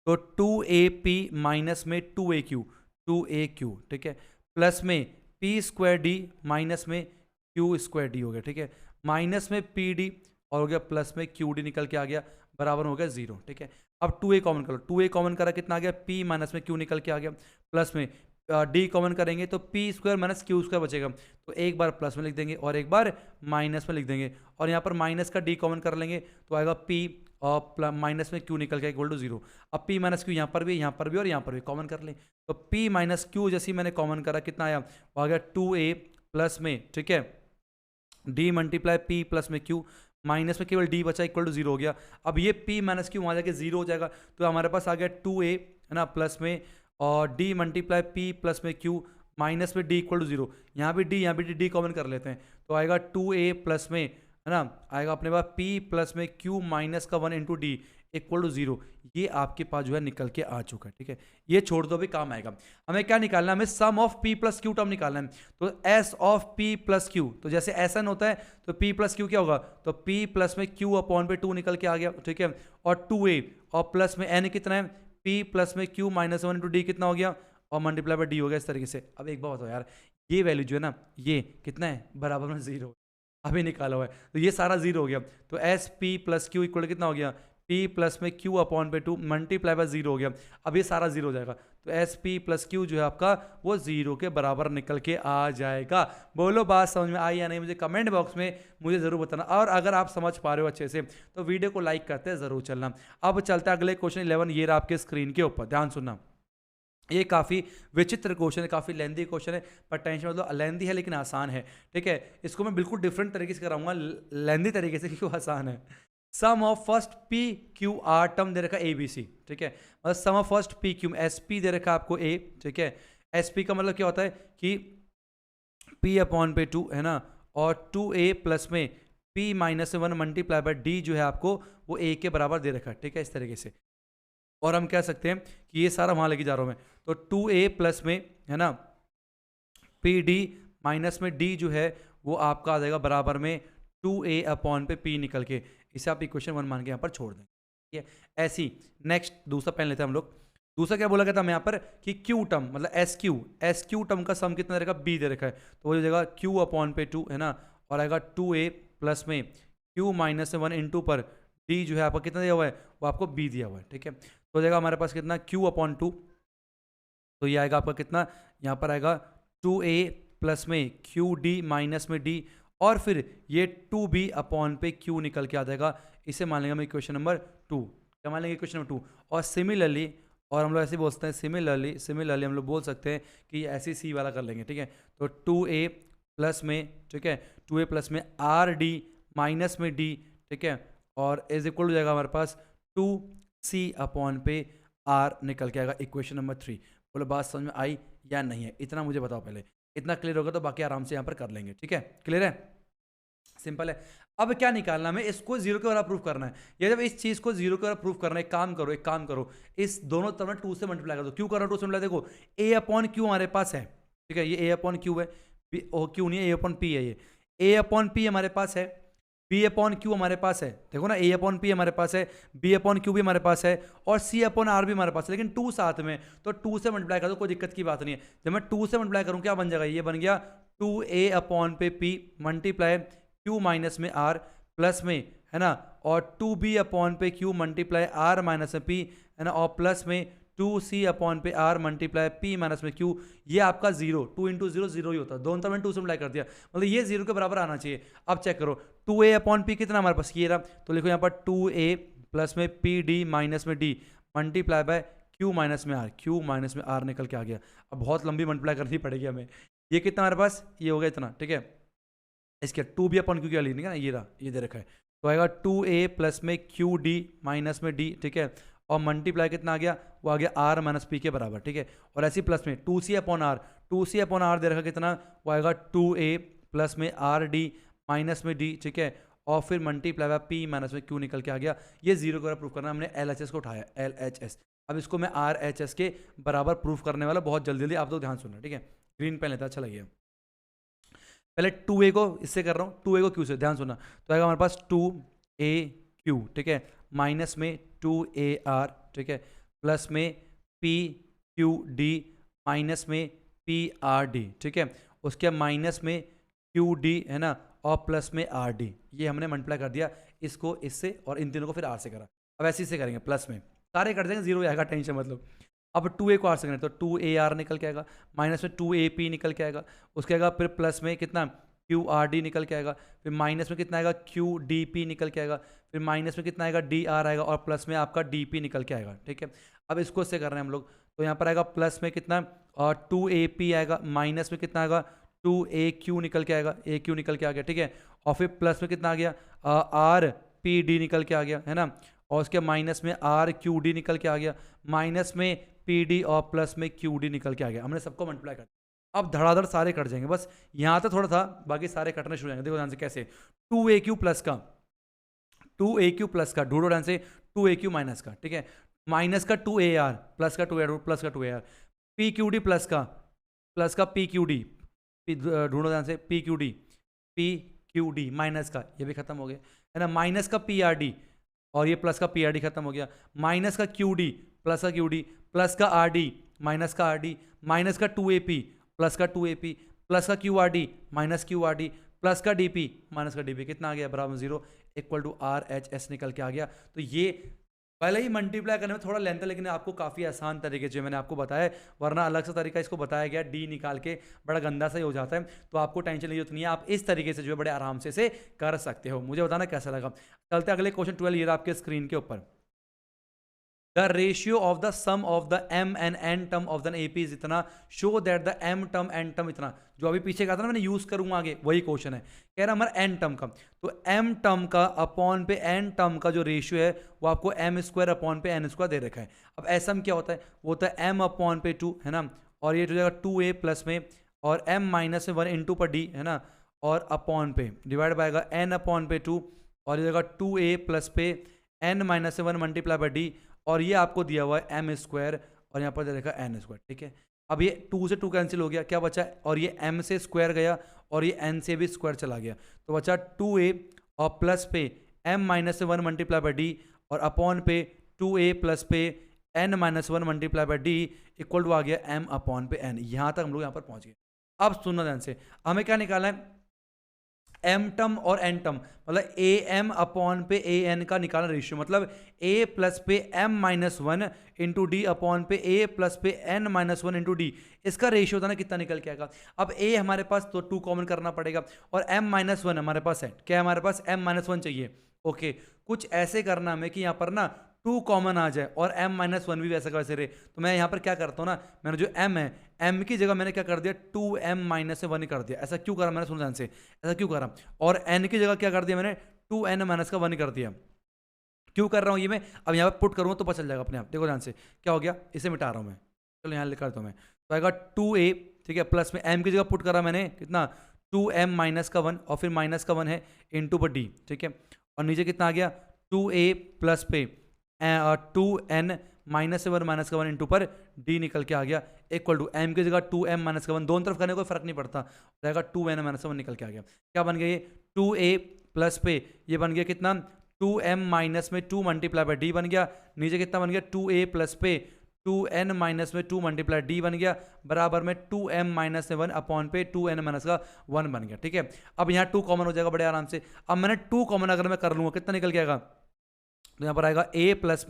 S1: तो 2ap माइनस में 2aq, 2aq ठीक है, प्लस में पी स्क्वायर डी माइनस में क्यू स्क्वायर डी हो गया, ठीक है, माइनस में पी डी और हो गया प्लस में क्यू डी निकल के आ गया, बराबर हो गया 0, ठीक है। अब 2a कॉमन करो, 2a कॉमन करा कितना आ गया, p माइनस में q निकल के आ गया, प्लस में d कॉमन करेंगे तो p square minus Q square बचेगा, तो एक बार प्लस में लिख देंगे और एक बार माइनस में लिख देंगे, और यहाँ पर माइनस का d कॉमन कर लेंगे तो आएगा p और माइनस में q निकल के इक्वल टू 0। अब p माइनस क्यू यहाँ पर भी और यहाँ पर भी कॉमन कर लें, तो p माइनस क्यू जैसे मैंने कॉमन करा कितना आया, वो आ गया 2a प्लस में, ठीक है, d मल्टीप्लाई p प्लस में q माइनस में केवल d बचा इक्वल टू 0 हो गया। अब ये p माइनस क्यू वहाँ जाके 0 हो जाएगा, तो हमारे पास आ गया 2a है ना प्लस में और d मल्टीप्लाई p प्लस में q माइनस में d इक्वल टू 0, यहाँ भी d कॉमन कर लेते हैं तो आएगा 2a प्लस में है ना, आएगा अपने पास p प्लस में q माइनस का 1 इंटू डी इक्वल टू 0। ये आपके पास जो है निकल के आ चुका है, ठीक है, ये छोड़ दो भी काम आएगा। हमें क्या निकालना है, हमें sum of p plus Q term निकालना है, तो s of p plus q, तो जैसे एस एन होता है तो p प्लस क्यू क्या होगा, तो p प्लस में q अपॉन पे 2 निकल के आ गया, ठीक है, और 2a और प्लस में n कितना है, p प्लस में q माइनस 1 इंटू डी कितना हो गया, और मल्टीप्लाई बाय डी हो गया इस तरीके से। अब एक बात बताओ यार, ये वैल्यू जो है ना ये कितना है, बराबर में 0 अभी निकाला हुआ है, तो ये सारा 0 हो गया, तो S P plus Q equal कितना हो गया, p प्लस में q अपॉन पे 2 मल्टीप्लाई बाय 0 हो गया। अब ये सारा 0 हो जाएगा, तो एस पी प्लस क्यू जो है आपका वो 0 के बराबर निकल के आ जाएगा। बोलो बात समझ में आई या नहीं, मुझे कमेंट बॉक्स में मुझे ज़रूर बताना, और अगर आप समझ पा रहे हो अच्छे से तो वीडियो को लाइक करते हैं ज़रूर चलना। अब चलता है अगले क्वेश्चन 11, ये रहा आपके स्क्रीन के ऊपर, ध्यान सुनना। ये काफ़ी विचित्र क्वेश्चन है, काफ़ी लेंदी क्वेश्चन है, पर टेंशन मतलब लेंदी है लेकिन आसान है, ठीक है। इसको मैं बिल्कुल डिफरेंट तरीके से कराऊंगा, लेंदी तरीके से, क्यों आसान है। Sum of first p q are term दे रखा ए बी सी, ठीक है, मतलब sum of first p q s p दे रखा आपको ए, ठीक है, एस पी का मतलब क्या होता है कि p अपॉन पे 2 है ना, और 2a प्लस में p minus 1 multiply by D जो है आपको वो a के बराबर दे रखा है, ठीक है, इस तरीके से। और हम कह सकते हैं कि ये सारा वहाँ लेके जा रहा हूँ मैं, तो 2a प्लस में है ना पी डी माइनस में d जो है वो आपका आ जाएगा बराबर में 2a अपॉन पे p निकल के, इसे आप इक्वेशन 1 मान के यहाँ पर छोड़ दें, ठीक है। ऐसी नेक्स्ट दूसरा पेन लेते हैं हम लोग। दूसरा क्या बोला गया था हमें यहाँ पर कि क्यू टर्म मतलब एस क्यू टर्म का सम कितना रहेगा, b दे रखा है, तो वो हो जाएगा q अपॉन पे 2 है ना, और आएगा 2a प्लस में q माइनस 1 इंटू पर d जो है आपका कितना दिया हुआ है, वो आपको b दिया हुआ है, ठीक है। तो हो जाएगा हमारे पास कितना q अपॉन 2, तो ये आएगा आपका कितना, यहाँ पर आएगा 2a प्लस में क्यू डी माइनस में d, और फिर ये 2b अपॉन पे q निकल के आ जाएगा। इसे मान लेंगे हम इक्वेशन नंबर 2, क्या मान लेंगे इक्वेशन नंबर 2। और सिमिलरली, और हम लोग ऐसे बोलते हैं सिमिलरली हम लोग बोल सकते हैं कि ऐसे सी वाला कर लेंगे, ठीक है। तो 2a प्लस में, ठीक है, 2a प्लस में आर डी माइनस में d, ठीक है, और इज इक्वल हो जाएगा हमारे पास 2c अपॉन पे r निकल के आएगा इक्वेशन नंबर 3। बोलो बात समझ में आई या नहीं है, इतना मुझे बताओ पहले, इतना क्लियर होगा तो बाकी आराम से यहाँ पर कर लेंगे, ठीक है, क्लियर है, सिंपल है। अब क्या निकालना, हमें इसको जीरो के बराबर प्रूफ करना है, या जब इस चीज को जीरो के बराबर प्रूफ करना है, एक काम करो, इस दोनों तरफ में 2 से मल्टीप्लाई कर दो। क्यों कर रहा हूं 2 से मल्टीप्लाई? देखो ए अपॉन क्यू हमारे पास है, ठीक है, ये ए अपॉन क्यू है, क्यू नहीं है, ए अपॉन पी है, ये ए अपॉन पी हमारे पास है, बी अपॉन क्यू हमारे पास है, देखो ना, ए अपॉन पी हमारे पास है, बी अपॉन क्यू भी हमारे पास है, और सी अपॉन आर भी हमारे पास है, लेकिन 2 साथ में, तो 2 से मल्टीप्लाई कर दो, कोई दिक्कत की बात नहीं है। जब मैं 2 से मल्टीप्लाई करूं क्या बन जाएगा, ये बन गया 2a अपॉन पे पी मल्टीप्लाई क्यू माइनस में आर प्लस में, है ना, और 2b अपॉन पे क्यू मल्टीप्लाई आर माइनस में पी, है ना, और प्लस में 2c अपॉन पे आर मल्टीप्लाई पी माइनस में क्यू। ये आपका जीरो, 2 इंटू जीरो जीरो ही होता है, दोनों तरफ मैंने 2 से मल्टीप्लाई कर दिया, मतलब ये जीरो के बराबर आना चाहिए। अब चेक करो 2a अपॉन पी कितना हमारे पास, ये रहा, तो लिखो यहाँ पर 2a प्लस में पी डी माइनस में D multiply by Q minus में आर, क्यू माइनस में आर निकल के आ गया। अब बहुत लंबी मल्टीप्लाई करनी पड़ेगी हमें, ये कितना हमारे पास, ये हो गया इतना, ठीक है। इसके 2b अपॉन क्यू क्या लिखने का ना, ये रहा, ये दे रखा है, तो आएगा 2a प्लस में क्यू डी माइनस में डी, ठीक है, और मल्टीप्लाई कितना आ गया, वो आ गया आर माइनस पी के बराबर, ठीक है। और ऐसी प्लस में 2c upon R, 2c upon R दे रखा कितना, वो आएगा 2a प्लस में आर डी माइनस में डी, ठीक है, और फिर मल्टीप्लाई बाय पी माइनस में क्यू निकल के आ गया। ये जीरो का प्रूफ करना, हमने एल एच एस को उठाया, एल एच एस। अब इसको मैं आर एच एस के बराबर प्रूफ करने वाला, बहुत जल्दी जल्दी, आप लोग ध्यान सुनना, ठीक है। ग्रीन पेन लेता, अच्छा लगे। पहले 2a को इससे कर रहा हूँ, 2a को क्यू से, ध्यान सुनना, तो आएगा हमारे पास 2a क्यू, ठीक है, माइनस में 2ar, ठीक है, प्लस में p क्यू डी माइनस में p r d, ठीक है, उसके माइनस में क्यू डी, है ना, और प्लस में आर डी। ये हमने मल्टीप्लाई कर दिया इसको इससे, और इन तीनों को फिर आर से करा। अब ऐसे से करेंगे, प्लस में सारे कर देंगे, जीरो आएगा, टेंशन मतलब। अब 2a को आर से करें तो 2ar निकल के आएगा, माइनस में 2ap निकल के आएगा, उसके आएगा फिर प्लस में कितना qrd निकल के आएगा, फिर माइनस में कितना आएगा qdp निकल के आएगा, फिर माइनस में कितना आएगा dr आएगा, और प्लस में आपका dp निकल के आएगा, ठीक है। अब इसको से कर रहे हैं हम लोग, तो यहाँ पर आएगा प्लस में कितना, और 2ap आएगा, माइनस में कितना आएगा 2aq निकल के आएगा, aq निकल के आ गया, ठीक है, और फिर प्लस में कितना आ गया rpd निकल के आ गया, है ना, और उसके माइनस में rqd निकल के आ गया, माइनस में pd और प्लस में qd निकल के आ गया। हमने सबको मल्टीप्लाई कर दिया। अब धड़ाधड़ सारे कट जाएंगे, बस यहाँ तक थोड़ा था, बाकी सारे कटने शुरू हो जाएंगे। देखो ध्यान से कैसे, 2aq प्लस का, 2aq प्लस का ढूंढो ध्यान से, 2aq माइनस का, ठीक है, माइनस का 2ar प्लस का 2ar प्लस का 2ar, pqd प्लस का pqd, ढूंढो ध्यान से, pqd माइनस का, ये भी खत्म हो गया, है ना, माइनस का prd, और ये प्लस का prd खत्म हो गया, माइनस का qd प्लस का qd, प्लस का rd माइनस का rd, माइनस का 2ap प्लस का 2ap, प्लस का qrd माइनस qrd, प्लस का dp माइनस का dp, कितना आ गया, बराबर जीरो, equal to R H S निकल के आ गया। तो ये पहले ही मल्टीप्लाई करने में थोड़ा लेंथ है, लेकिन आपको काफ़ी आसान तरीके से मैंने आपको बताया, वरना अलग सा तरीका इसको बताया गया, डी निकाल के बड़ा गंदा सा ही हो जाता है। तो आपको टेंशन नहीं होती है, आप इस तरीके से जो है बड़े आराम से कर सकते हो। मुझे बताना कैसा लगा। चलते अगले क्वेश्चन 12, ये आपके स्क्रीन के ऊपर। The ratio of the sum of the m and n term of the AP is इतना, show that the m term n term इतना। जो अभी पीछे कहा था ना मैंने, यूज करूंगा आगे, वही क्वेश्चन है। कह रहा हमारा n टर्म का, तो m टर्म का अपॉन पे n टर्म का जो रेशियो है वो आपको m स्क्वायर अपॉन पे n स्क्वायर दे रखा है। अब ऐसा में क्या होता है, वो होता है m अपॉन पे 2, है ना, और ये हो जाएगा 2a प्लस में, और m माइनस में 1 इंटू पर d, है ना, और अपॉन पे डिवाइड बायगा n अपॉन पे 2, और ये जाएगा 2a प्लस पे n माइनस से 1 मल्टीप्लाई बाय d, और ये आपको दिया हुआ है m स्क्वायर, और यहाँ पर दे रखा है n स्क्वायर, ठीक है। अब ये 2 से 2 कैंसिल हो गया, क्या बचा, और ये m से स्क्वायर गया, और ये n से भी स्क्वायर चला गया, तो बचा 2a और प्लस पे m माइनस से 1 मल्टीप्लाई बाय d, और अपॉन पे 2a प्लस पे n minus 1 multiply by d equal to आ गया m अपॉन पे n। यहाँ तक हम लोग यहाँ पर पहुँच गए। अब सुनो ध्यान से, हमें क्या निकालना है, m टर्म और n टर्म, मतलब ए एम अपॉन पे ए एन का निकालना रेशियो, मतलब a प्लस पे m minus 1 into D upon पे a प्लस पे n माइनस 1 इंटू डी, इसका रेशियो था ना, कितना निकल के आएगा। अब a हमारे पास तो 2 कॉमन करना पड़ेगा, और m माइनस 1 हमारे पास है, क्या है हमारे पास, m माइनस 1 चाहिए। ओके, कुछ ऐसे करना हमें कि यहाँ पर ना 2 कॉमन आ जाए और m माइनस 1 भी वैसे का वैसे रहे। तो मैं यहाँ पर क्या करता हूँ ना, मैंने जो m है, m की जगह मैंने क्या कर दिया, 2m माइनस 1 कर दिया। ऐसा क्यों करा मैंने, सुनो ध्यान से, ऐसा क्यों करा, और n की जगह क्या कर दिया मैंने, 2n माइनस का 1 कर दिया। क्यों कर रहा हूँ ये मैं, अब यहाँ पर पुट करूँगा तो पता चल जाएगा अपने आप। देखो ध्यान से क्या हो गया, इसे मिटा रहा हूँ मैं, चलो यहाँ लिख करता हूँ मैं, तो आएगा 2a, ठीक है, प्लस में m की जगह पुट करा मैंने कितना, 2m माइनस का 1 और फिर माइनस का 1 है इंटू पर डी, ठीक है। और नीचे कितना आ गया 2a प्लस पे 2n माइनस से 1 माइनस का 1 इंटू पर डी निकल के आ गया इक्वल टू m की जगह 2m माइनस का 1, दोनों तरफ करने कोई फर्क नहीं पड़ता, रहेगा 2n माइनस का 1 निकल के आ गया। क्या बन गया ये 2a प्लस पे ये बन गया कितना 2m माइनस में 2 मल्टीप्लाई बाई डी बन गया, नीचे कितना बन गया 2a प्लस पे 2n माइनस में 2 मल्टीप्लाई डी बन गया बराबर में 2m माइनस में 1 अपॉन पे 2n माइनस का 1 बन गया, ठीक है। अब यहाँ 2 कॉमन हो जाएगा बड़े आराम से। अब मैंने 2 कॉमन अगर मैं कर लूँगा कितना निकल के आएगा, तो यहाँ पर आएगा a प्लस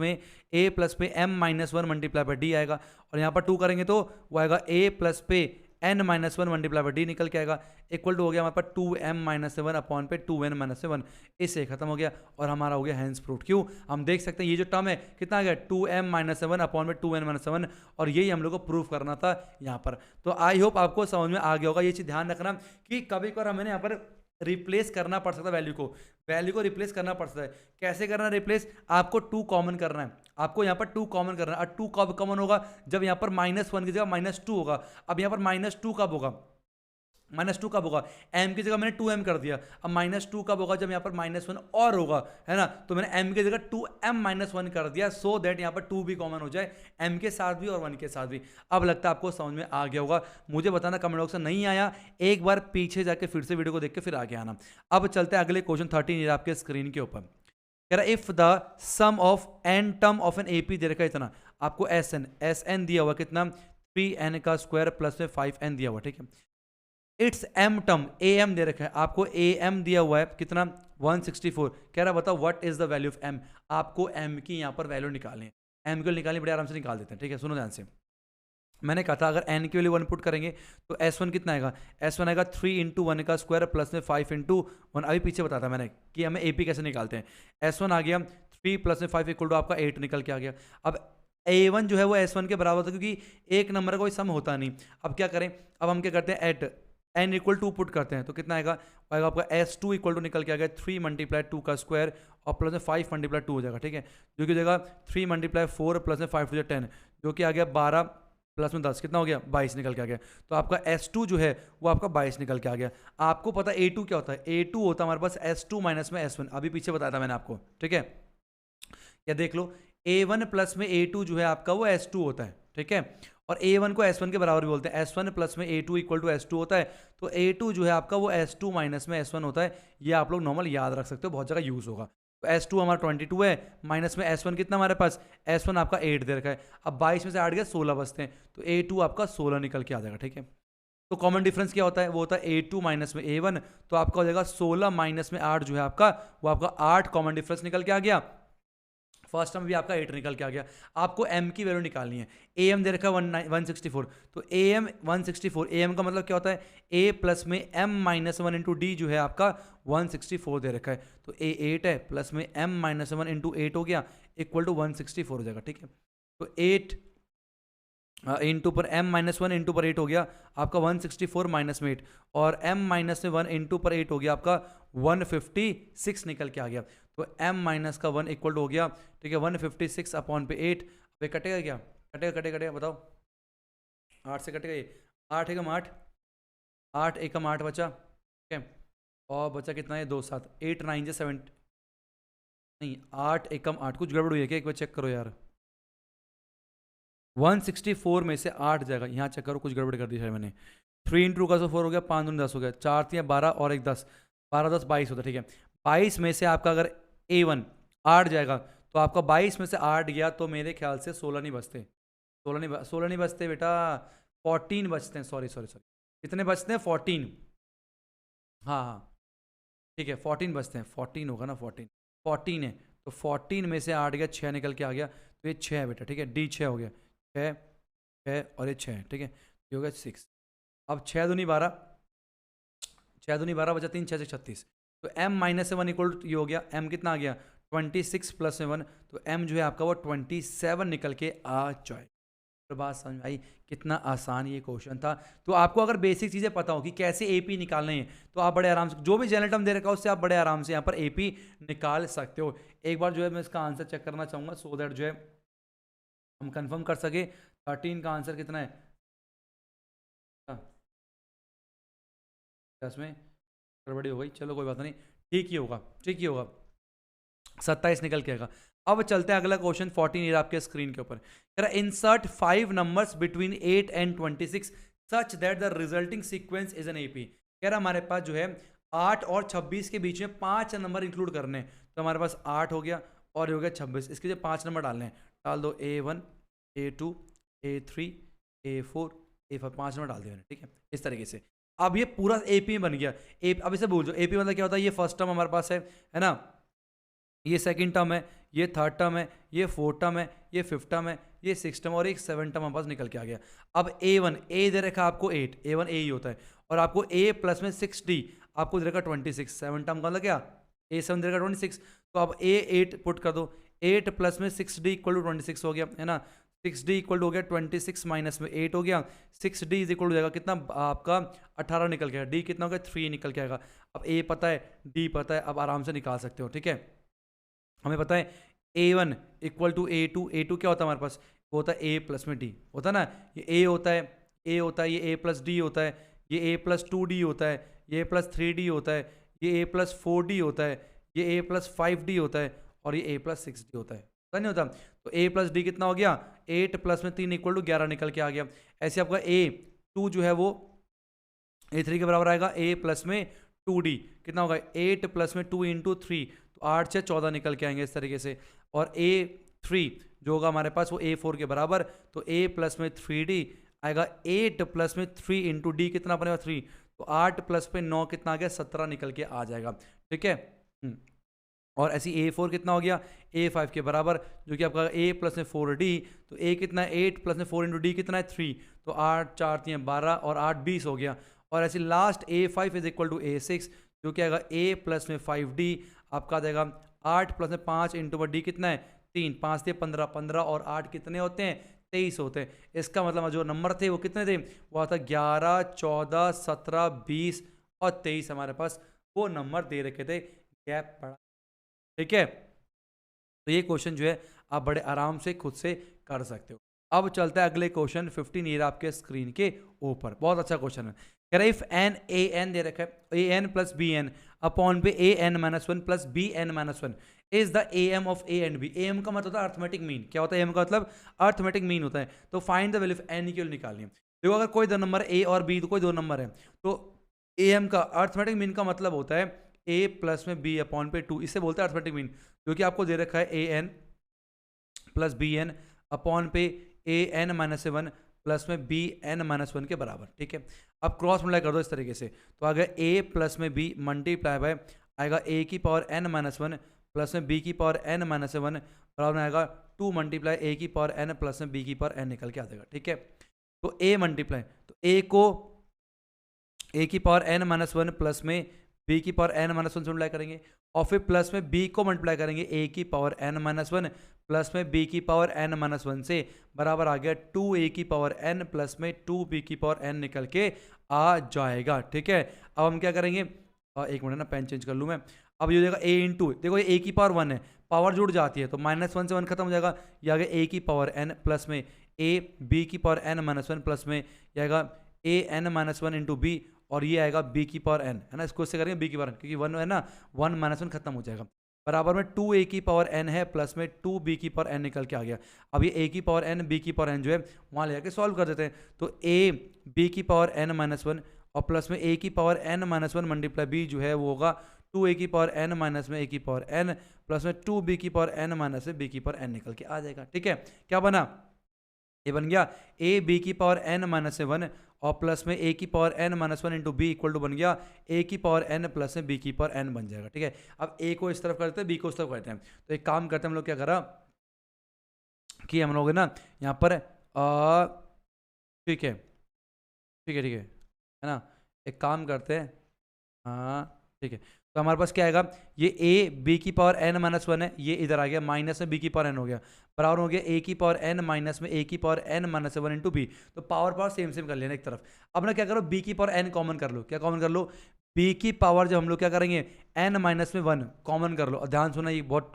S1: में m minus 1 multiply by D आएगा, और यहाँ पर 2 करेंगे तो वो आएगा a प्लस पे n minus 1 multiply by D निकल के आएगा इक्वल टू हो गया हमारे पास 2m माइनस 1 अपॉन पे 2n माइनस 1, इससे खत्म हो गया और हमारा हो गया हैंस प्रूफ। क्यों, हम देख सकते हैं ये जो टर्म है कितना आ गया 2m माइनस 1 अपॉन पे 2n माइनस 1, और यही हम लोग को प्रूफ करना था यहाँ पर। तो आई होप आपको समझ में आ गया होगा। ये चीज़ ध्यान रखना कि कभी कभार हमें यहाँ पर रिप्लेस करना पड़ सकता है, वैल्यू को रिप्लेस करना पड़ सकता है। कैसे करना रिप्लेस, आपको 2 कॉमन करना है, आपको यहाँ पर 2 कॉमन करना है। और 2 कब कॉमन होगा, जब यहाँ पर -1 की जगह -2 होगा। अब यहाँ पर -2 कब होगा, -2 कब होगा, m की जगह मैंने 2m कर दिया। अब -2 कब होगा, जब यहाँ पर -1 और होगा, है ना, तो मैंने m की जगह 2m माइनस 1 कर दिया, सो दैट यहाँ पर 2 भी कॉमन हो जाए, m के साथ भी और 1 के साथ भी। अब लगता है आपको समझ में आ गया होगा। मुझे बताना कमेंट बॉक्स में, नहीं आया एक बार पीछे जाके फिर से वीडियो को देख के फिर आगे आना। अब चलते हैं अगले क्वेश्चन 13 आपके स्क्रीन के ऊपर। कह रहा है if the sum of n term of an AP दे रखा है इतना, आपको SN दिया हुआ कितना 3n का स्क्वायर प्लस में 5n दिया हुआ, ठीक है। इट्स m टर्म am दे रखा है, आपको am दिया हुआ है कितना 164। कह रहा है बताओ what is the value of m, आपको m की यहाँ पर वैल्यू निकालनी है। m की निकालनी बड़े आराम से निकाल देते हैं, ठीक है। सुनो ध्यान से, मैंने कहा था अगर n की वैल्यू 1 पुट करेंगे तो S1 कितना आएगा, S1 आएगा 3 इंटू 1 का स्क्वायर प्लस में 5 इंटू 1। अभी पीछे बताया था मैंने कि हमें AP कैसे निकालते हैं। S1 आ गया 3 प्लस में 5 इक्वल टू आपका 8 निकल के आ गया। अब A1 जो है वो S1 के बराबर था, क्योंकि एक नंबर का कोई सम होता नहीं। अब क्या करें, अब हम क्या करते हैं at n equal to put करते हैं, तो कितना आएगा आपका S2 इक्वल टू निकल के आ गया 3 मल्टीप्लाई 2 का स्क्वायर और प्लस में 5 मल्टीप्लाई 2 हो जाएगा, ठीक है। जो कि हो जाएगा 3 मल्टीप्लाई 4 प्लस में 5 हो जाएगा 10, जो कि आ गया 12 प्लस में 10 कितना हो गया 22 निकल के आ गया। तो आपका S2 जो है वो आपका 22 निकल के आ गया। आपको पता है A2 क्या होता है, A2 होता है हमारे पास S2 माइनस में S1, अभी पीछे बताया था मैंने आपको, ठीक है। या देख लो A1 प्लस में A2 जो है आपका वो S2 होता है, ठीक है। और A1 को S1 के बराबर भी बोलते हैं, S1 प्लस में A2 इक्वल टू S2 होता है। तो A2 जो है आपका वो S2 माइनस में S1 होता है। ये आप लोग नॉर्मल याद रख सकते हो, बहुत जगह यूज़ होगा। तो S2 हमारा 22 है, माइनस में S1 कितना हमारे पास, S1 आपका 8 दे रखा है। अब 22 में से 8 गया 16 बचते हैं, तो A2 आपका 16 निकल के आ जाएगा, ठीक है। तो कॉमन डिफरेंस क्या होता है, वो होता है A2 माइनस में A1, तो आपका हो जाएगा 16 माइनस में 8 जो है आपका वो आपका 8 कॉमन डिफरेंस निकल के आ गया। फर्स्ट टर्म भी आपका 8 निकल के आ गया। आपको m की वैल्यू निकालनी है। am दे रखा है 164, तो am 164, am का मतलब क्या होता है a प्लस में m माइनस 1 इंटू डी जो है आपका 164 दे रखा है। तो a 8 है प्लस में m माइनस 1 इंटू 8 हो गया इक्वल टू 164 हो जाएगा, ठीक है। तो 8 इंटू पर m माइनस 1 इंटू पर 8 हो गया आपका 164 माइनस में 8, और m माइनस में 1 इंटू पर 8 हो गया आपका 156 निकल के आ गया। तो m माइनस का 1 इक्वल हो गया, ठीक है, 156 अपॉन पे 8 पे कटेगा क्या, कटेगा बताओ, 8 से कटेगा ये, 8 एकम 8, 8 एकम 8 बचा, ठीक है। और बचा कितना है 2 7, 8 9 से 7, नहीं 8 एकम 8, कुछ गड़बड़ हुई है क्या, एक बार चेक करो यार। 164 में से 8 जाएगा, यहाँ चेक करो कुछ गड़बड़ कर दी है मैंने। 3 इंटू का 4 हो गया, 5 10 हो गया, 4 3 12 और 1 10, 12 10 22 होता है, ठीक है। 22 में से आपका अगर A1 8 जाएगा, तो आपका 22 में से 8 गया तो मेरे ख्याल से 16 नहीं बचते, 16 नहीं बचते बेटा, 14 बचते हैं, सॉरी कितने बचते हैं 14, हाँ हाँ ठीक है 14 बचते हैं, 14 होगा ना, 14 है। तो 14 में से 8 गया, 6 निकल के आ गया, तो ये 6 है बेटा, ठीक है। D 6 हो गया, 6 और ये 6 है, ठीक है। ये हो गया 6। अब 6 दूनी 12, 6 दूनी 12 बचा 3 6 से 36, तो m माइनस से 1 इक्वल ये हो गया, m कितना आ गया 26 प्लस में 1, तो m जो है आपका वो 27 निकल के आ जाए। तो बात समझ आई, कितना आसान ये क्वेश्चन था। तो आपको अगर बेसिक चीज़ें पता हो कि कैसे AP निकालने हैं, तो आप बड़े आराम से जो भी जनरल टर्म दे रखा है उससे आप बड़े आराम से यहाँ पर AP निकाल सकते हो। एक बार जो है मैं इसका आंसर चेक करना चाहूँगा, सो दैट जो है हम कंफर्म कर सके 13 का आंसर कितना है। इसमें गड़बड़ी हो गई, चलो कोई बात नहीं, ठीक ही होगा, ठीक ही होगा, 27 निकल के आएगा। अब चलते हैं अगला क्वेश्चन 14 ये आपके स्क्रीन के ऊपर कह रहा है insert 5 numbers between 8 and 26 such that the resulting sequence is an AP. कह रहा हमारे पास जो है 8 और 26 के बीच में 5 नंबर इंक्लूड करने हैं। तो हमारे पास 8 हो गया और ये हो गया 26, इसके जो 5 नंबर डालने हैं, डाल दो A1 A2 A3 A4 A5, 5 number डाल दिए मैंने, ठीक है इस तरीके से। अब ये पूरा एपी बन गया। अब इसे भूल जाओ, एपी मतलब क्या होता है, ये फर्स्ट टर्म हमारे पास है ना, ये सेकंड टर्म है, ये थर्ड टर्म है, ये फोर्थ टर्म है, ये फिफ्थ टर्म है, ये सिक्स टर्म और एक सेवन टर्म हमारे पास निकल के आ गया। अब A1 ए दे रखा आपको 8, A1 ए ही होता है, और आपको A प्लस में 6D आपको दे रखा 26, सेवन टर्म का मतलब क्या, A7 दे रखा 26, तो अब A8 पुट कर दो, 8 प्लस में 6D इक्वल टू 26 हो गया, है ना, 6D इक्वल हो गया 26 माइनस में 8 हो गया, 6D इज इक्वल हो जाएगा कितना आपका 18 निकल के आएगा, D कितना हो गया 3 निकल के आएगा। अब A पता है, D पता है, अब आराम से निकाल सकते हो, ठीक है। हमें पता है A1 equal to A2, A2 क्या होता है हमारे पास, वो होता है A प्लस में D होता है ना, ये A होता है, A होता है, ये A प्लस D होता है, ये A प्लस 2D होता है, ये A प्लस 3D होता है, ये A प्लस 4D होता है, ये A प्लस 5D होता है, और ये A प्लस 6D होता है, पता नहीं होता। तो A प्लस D कितना हो गया, 8 प्लस में 3 इक्वल टू 11 निकल के आ गया। ऐसे आपका A2 जो है वो A3 के बराबर आएगा, A प्लस में 2D कितना होगा, 8 प्लस में 2 इंटू 3, तो 8 से 14 निकल के आएंगे इस तरीके से। और A3 जो होगा हमारे पास वो A4 के बराबर, तो A प्लस में 3D आएगा, 8 प्लस में 3 इंटू D कितना बनेगा 3, तो 8 प्लस पे 9 कितना आ गया 17 निकल के आ जाएगा, ठीक है। और ऐसी A4 कितना हो गया A5 के बराबर, जो कि आपका A प्लस में 4D, तो A कितना है 8 प्लस में 4 इंटू D कितना है 3, तो 8 4 3 12 और 8 20 हो गया। और ऐसी last A5 is equal to A6, जो कि आएगा A प्लस में 5D आपका आ जाएगा 8 प्लस में 5 इंटू D कितना है 3, 5 थे 15, 15 और 8 कितने होते हैं 23 होते हैं। इसका मतलब जो नंबर थे वो कितने थे, वो आता 11 14 17 20 और 23 हमारे पास वो नंबर दे रखे थे, गैप पड़ा, ठीक है। तो ये क्वेश्चन जो है आप बड़े आराम से खुद से कर सकते हो। अब चलता है अगले क्वेश्चन 15 ये आपके स्क्रीन के ऊपर, बहुत अच्छा क्वेश्चन है। कह रहा है इफ एन ए एन दे रखा है a n plus b n upon पे a n minus one plus b n minus one is the A M of a and b. A M का मतलब होता है अर्थमेटिक मीन, क्या होता है एम का मतलब अर्थमेटिक मीन होता है। तो find the value of N की वैल्यू निकालनी है। देखो अगर कोई दो नंबर ए और बी, तो कोई दो नंबर है, तो ए एम का अर्थमेटिक मीन का मतलब होता है ए प्लस में बी अपॉन पे 2, इससे बोलते हैं अर्थमेटिक मीन, जो कि आपको दे रखा है a n plus b n upon पे a n minus one plus में बी एन माइनस वन के बराबर, ठीक है। अब क्रॉस मल्टीप्लाई कर दो इस तरीके से, तो अगर ए प्लस में बी मल्टीप्लाई बाय आएगा ए की power N minus one plus में बी की पावर एन माइनस वन बराबर में आएगा 2 मल्टीप्लाई ए की पावर एन प्लस में बी की पावर एन निकल के आ जाएगा, ठीक है। तो ए मल्टीप्लाई, तो ए को ए की power N minus one plus में बी की पावर एन माइनस वन से मल्टीप्लाई करेंगे, और फिर प्लस में बी को मल्टीप्लाई करेंगे ए की power N minus one plus में बी की पावर एन माइनस वन से बराबर आ गया 2 ए की पावर एन प्लस में 2 बी की पावर एन निकल के आ जाएगा, ठीक है। अब हम क्या करेंगे, एक मिनट ना पेन चेंज कर लूँ मैं। अब ये हो जाएगा ए इंटू, देखो ये ए की पावर वन है, पावर जुड़ जाती है, तो माइनस वन से वन खत्म हो जाएगा, ये आ गया ए की पावर एन प्लस में ए बी की power N minus one plus में ये आएगा a n minus one into b, और ये आएगा बी की पावर एन, है ना, इसको इससे करेंगे बी की पावर एन, क्योंकि वन है ना, वन माइनस वन खत्म हो जाएगा, बराबर में 2 ए की पावर एन है प्लस में 2 बी की पावर एन निकल के आ गया। अब ये ए की पावर एन बी की पावर एन जो है वहाँ ले जाके सॉल्व कर देते हैं, तो ए बी की पावर एन माइनस वन और प्लस में ए की power N minus one multiply B जो है वो होगा 2 ए की पावर एन माइनस में ए की पावर एन प्लस में 2 बी की पावर एन माइनस में बी की पावर एन निकल के आ जाएगा, ठीक है। क्या बना, ये बन गया ए बी की पावर एन माइनस वन और प्लस में ए की power N minus one into B equal to बन गया ए की पावर एन प्लस में बी की पावर एन बन जाएगा, ठीक है। अब ए को इस तरफ करते हैं, बी को उस तरफ करते हैं, तो एक काम करते हैं हम लोग, क्या करा कि हम लोग ना यहाँ पर ठीक है ठीक है ठीक है ना, एक काम करते हैं, हाँ ठीक है। तो हमारे पास क्या आएगा, ये ए बी की पावर एन माइनस वन है, ये इधर आ गया माइनस में बी की पावर एन हो गया, बराबर हो गया ए की पावर एन माइनस में ए की power N minus one into B, तो पावर सेम सेम कर लेना एक तरफ। अब ना क्या करो, बी की पावर एन कॉमन कर लो, क्या कॉमन कर लो, बी की पावर जब हम लोग क्या करेंगे एन माइनस में वन कॉमन कर लो, और ध्यान सुना ये बहुत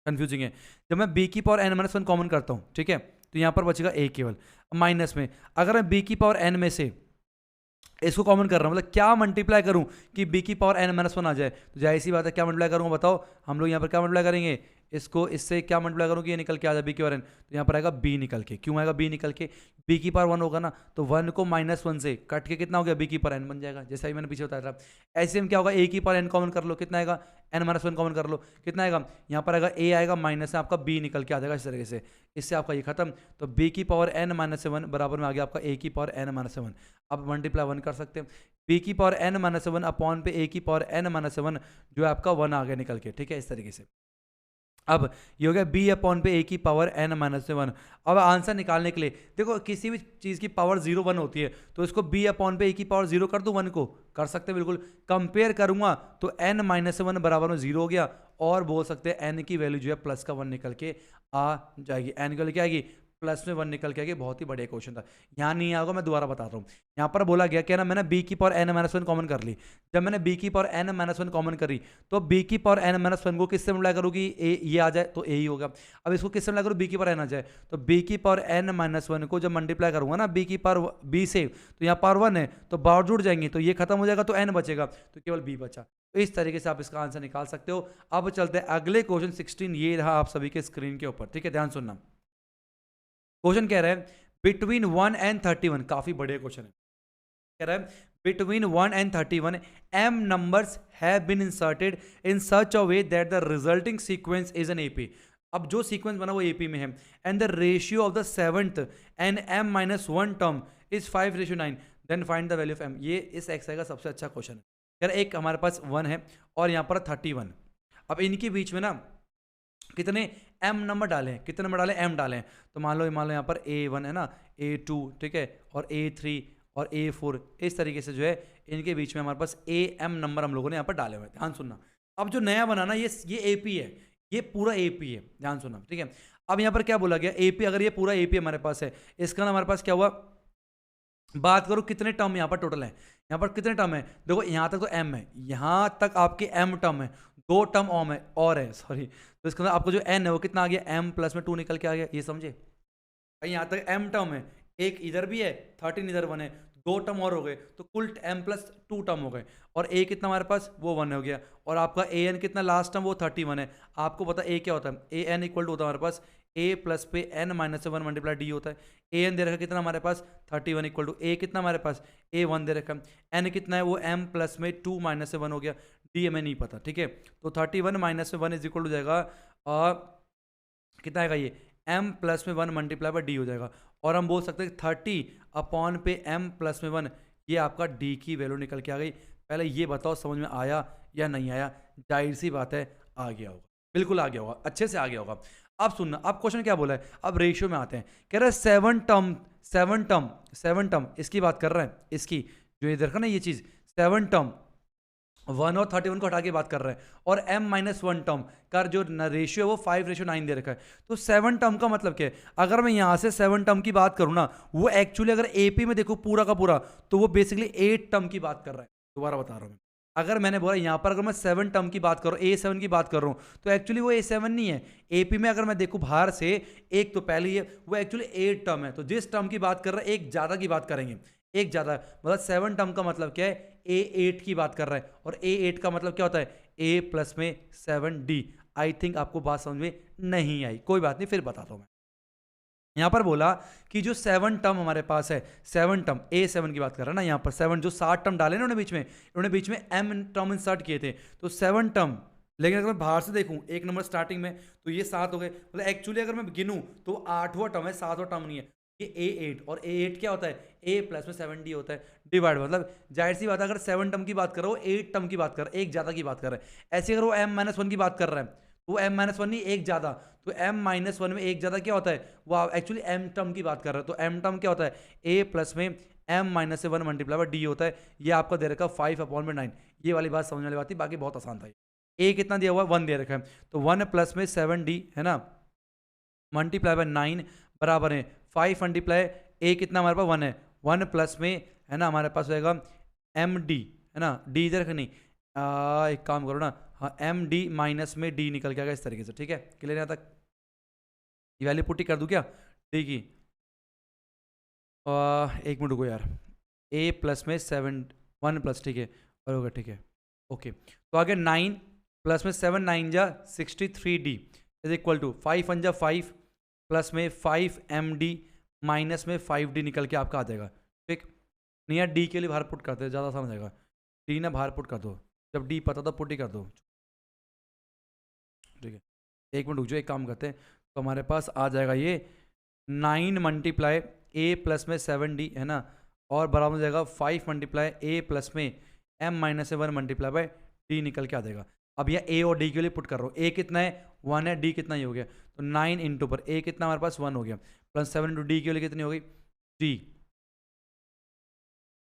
S1: कंफ्यूजिंग है, जब मैं बी की power N minus one common करता हूँ, ठीक है, तो यहाँ पर बचेगा ए केवल माइनस में, अगर मैं बी की पावर एन में से इसको कॉमन कर रहा हूँ, मतलब क्या मल्टीप्लाई करूँ कि b की पावर n माइनस वन आ जाए। तो जाहिर सी बात है क्या मल्टीप्लाई करूँगा बताओ, हम लोग यहाँ पर क्या मल्टीप्लाई करेंगे, इसको इससे क्या मल्टीप्लाई करूँ कि ये निकल के आ जाए b की पावर n, तो यहाँ पर आएगा b निकल के। क्यों आएगा b निकल के, b की पावर 1 होगा ना, तो 1 को माइनस वन से कट के कितना हो गया, b की पावर n बन जाएगा, जैसा ही मैंने पीछे बताया था। ऐसे में क्या होगा, a की पावर n कॉमन कर लो, कितना आएगा, n माइनस वन कॉमन कर लो, कितना आएगा, यहाँ पर आएगा a आएगा माइनस आपका b निकल के आ जाएगा इस तरीके से। इससे आपका ये खत्म। तो b की पावर n माइनस वन बराबर में आ गया आपका a की पावर n माइनस वन। अब मल्टीप्लाई 1 कर सकते हैं, b की power n minus one upon पे a की पावर n माइनस वन, जो है आपका 1 आ गया निकल के, ठीक है, इस तरीके से। अब ये हो गया b अपॉन पे a की पावर n माइनस वन। अब आंसर निकालने के लिए देखो, किसी भी चीज़ की पावर 0 1 होती है, तो इसको b अपॉन पे a की पावर 0 कर दूँ 1 को, कर सकते हैं बिल्कुल। कंपेयर करूंगा तो n माइनस वन बराबर में 0 हो गया, और बोल सकते हैं n की वैल्यू जो है प्लस का 1 निकल के आ जाएगी, n की वैल्यू क्या आएगी, प्लस में 1 निकल के आएगी। बहुत ही बढ़िया क्वेश्चन था, यहाँ नहीं आएगा, मैं दोबारा बताता हूँ। यहाँ पर बोला गया कि ना मैंने b की power n minus one common कर ली। जब मैंने b की power n minus one common करी, तो b की पावर n माइनस वन को किससे मल्टीप्लाई करूँ कि ये आ जाए, तो a ही होगा। अब इसको किससे मल्टीप्लाई करूँ, b की पावर n आ जाए, तो b की पावर n माइनस वन को जब मल्टीप्लाई करूंगा ना b की पावर b से, तो यहाँ पावर 1 है तो बाहर जुड़ जाएंगे, तो ये खत्म हो जाएगा, तो n बचेगा, तो केवल b बचा। तो इस तरीके से आप इसका आंसर निकाल सकते हो। अब चलते हैं अगले क्वेश्चन 16, ये रहा आप सभी के स्क्रीन के ऊपर, ठीक है, ध्यान सुनना। क्वेश्चन कह रहा है बिटवीन 1 एंड 31, काफी बढ़िया क्वेश्चन है। कह रहा है between 1 and 31 m numbers have been inserted in such a way that the resulting sequence is an AP। अब जो सीक्वेंस बना वो AP में है, and the ratio of the seventh and m minus one term is 5:9, then find the value of m। ये इस exercise का सबसे अच्छा क्वेश्चन है। यार एक हमारे पास 1 है और यहाँ पर 31, अब इनके बीच में ना कितने m नंबर डाले हैं, कितने नंबर डाले, m डाले हैं। तो मान लो यहाँ पर a1 है ना, a2, ठीक है, और a3 और a4, इस तरीके से जो है इनके बीच में हमारे पास am नंबर हम लोगों ने यहाँ पर डाले हुए हैं। ध्यान सुनना, अब जो नया बना ना ये AP है, ये पूरा AP है, ध्यान सुनना, ठीक है। अब यहाँ पर क्या बोला गया, AP, अगर ये पूरा AP हमारे पास है, इसका ना हमारे पास क्या हुआ, बात करो कितने टर्म यहाँ पर टोटल है, यहाँ पर कितने टर्म है, देखो यहाँ तक तो m है, यहाँ तक आपके m टर्म है, 2 टर्म और है सॉरी, तो इसका मतलब आपको जो n है वो कितना आ गया, m प्लस में 2 निकल के आ गया, ये समझे भाई। यहाँ तक m टर्म है, एक इधर भी है, 13 इधर 1 है, 2 टर्म और हो गए, तो कुल m प्लस 2 टर्म हो गए, और a कितना हमारे पास वो 1 हो गया, और आपका an कितना लास्ट टर्म वो 31 है। आपको पता a क्या होता है, an इक्वल टू होता है हमारे पास a प्लस पे n minus one multiply d होता है। an दे रखा कितना हमारे पास 31 इक्वल टू a कितना हमारे पास a1 दे रखा, n कितना है वो m प्लस में 2 माइनस से 1 हो गया, d हमें नहीं पता, ठीक है। तो 31 माइनस में 1 इज इक्वल टू जाएगा कितना आएगा, ये m प्लस में 1 मल्टीप्लाई बाय d हो जाएगा, और हम बोल सकते हैं 30 अपॉन पे m प्लस में 1, ये आपका d की वैल्यू निकल के आ गई। पहले ये बताओ समझ में आया या नहीं आया, जाहिर सी बात है आ गया होगा, बिल्कुल आ गया होगा, अच्छे से आ गया होगा। अब सुनना, अब क्वेश्चन क्या बोला है, अब रेशियो में आते हैं। कह रहा है सेवन टर्म इसकी बात कर रहा है, इसकी जो ये देखा ना ये चीज 7 टर्म 1 और 31 को हटा के बात कर रहे हैं, और m माइनस वन टर्म का जो रेशियो है वो 5:9 दे रखा है। तो 7 टर्म का मतलब क्या है, अगर मैं यहाँ से 7 टर्म की बात करूँ ना, वो एक्चुअली अगर AP में देखो पूरा का पूरा, तो वो बेसिकली 8 टर्म की बात कर रहा है। दोबारा बता रहा हूँ मैं, अगर मैंने बोला यहाँ पर अगर मैं 7 टर्म की बात कर रहा हूँ, A7 की बात कर रहा हूँ, तो एक्चुअली वो A7 नहीं है। AP में अगर मैं देखूँ बाहर से, एक तो पहले ही है, वो एक्चुअली 8 टर्म है। तो जिस टर्म की बात कर रहे हैं एक ज़्यादा की बात करेंगे, एक ज़्यादा, मतलब 7 टर्म का मतलब क्या है, A8 की बात कर रहा है, और A8 का मतलब क्या होता है, A प्लस में 7D। आई थिंक आपको बात समझ में नहीं आई, कोई बात नहीं, फिर बताता हूँ मैं। यहाँ पर बोला कि जो 7 टर्म हमारे पास है, 7 टर्म A7 की बात कर रहा है ना, यहाँ पर 7 जो 7 टर्म डाले ना उन्होंने बीच में m टर्म इंसर्ट किए थे, तो 7 टर्म। लेकिन अगर मैं बाहर से देखूं एक नंबर स्टार्टिंग में, तो ये 7 हो गए, मतलब एक्चुअली अगर मैं गिनूं तो 8वां टर्म है, 7वां टर्म नहीं है। ये A8, और A8 क्या होता है, A प्लस में 7D होता है, डिवाइड, मतलब जाहिर सी बात है अगर 7 टर्म की बात कर रहा हो, 8 टर्म की बात कर रहा है, एक ज़्यादा की बात कर रहा है। ऐसे अगर वो m-1 की बात कर रहा है, वो m-1 नहीं, एक ज़्यादा, तो m-1 में एक ज़्यादा क्या होता है, वो एक्चुअली m टर्म की बात कर रहा है। तो m टर्म क्या होता है, a प्लस में m-1 मल्टीप्लाई बाय d होता है। ये आपका दे रखा 5/9, ये वाली बात समझने वाली बात थी, बाकी बहुत आसान था। a कितना दिया हुआ है, 1 दे रखा है, तो 1 प्लस में 7d है ना, मल्टीप्लाई बाय 9 बराबर है 5 मल्टीप्लाई, a कितना हमारे पास 1 है, 1 प्लस में है ना हमारे पास होएगा md, है ना, d इधर नहीं, एक काम करो ना, हाँ md माइनस में d निकल के आएगा इस तरीके से, ठीक है, क्लियर यहाँ तक। ये वैल्यू पुट्टी कर दूँ क्या d की, एक मिनट रुको यार, ए प्लस में 1 प्लस, ठीक है, और होगा, ठीक है, ओके। तो आगे 9 प्लस में 7 9 जा 63D इज इक्वल टू 5 1 जा 5 प्लस में 5MD माइनस में 5D निकल के आपका आ जाएगा, ठीक। नहीं यार, डी के लिए बाहर पुट करते हैं, ज़्यादा आसान हो जाएगा। डी ना बाहर पुट कर दो, जब डी पता था पुट ही कर दो, ठीक है। एक मिनट रुक जाओ, एक काम करते हैं। तो हमारे पास आ जाएगा ये 9 मल्टीप्लाई ए प्लस में 7D है ना, और बराबर हो जाएगा 5 मल्टीप्लाई ए प्लस में M minus 1 multiply by D निकल के आ जाएगा। अब यह ए और डी के लिए पुट कर रहा हूँ। ए कितना है 1 है, डी कितना ही हो गया, तो 9 इंटू पर ए कितना हमारे पास 1 हो गया, प्लस 7 इंटू डी के लिए कितनी हो गई डी।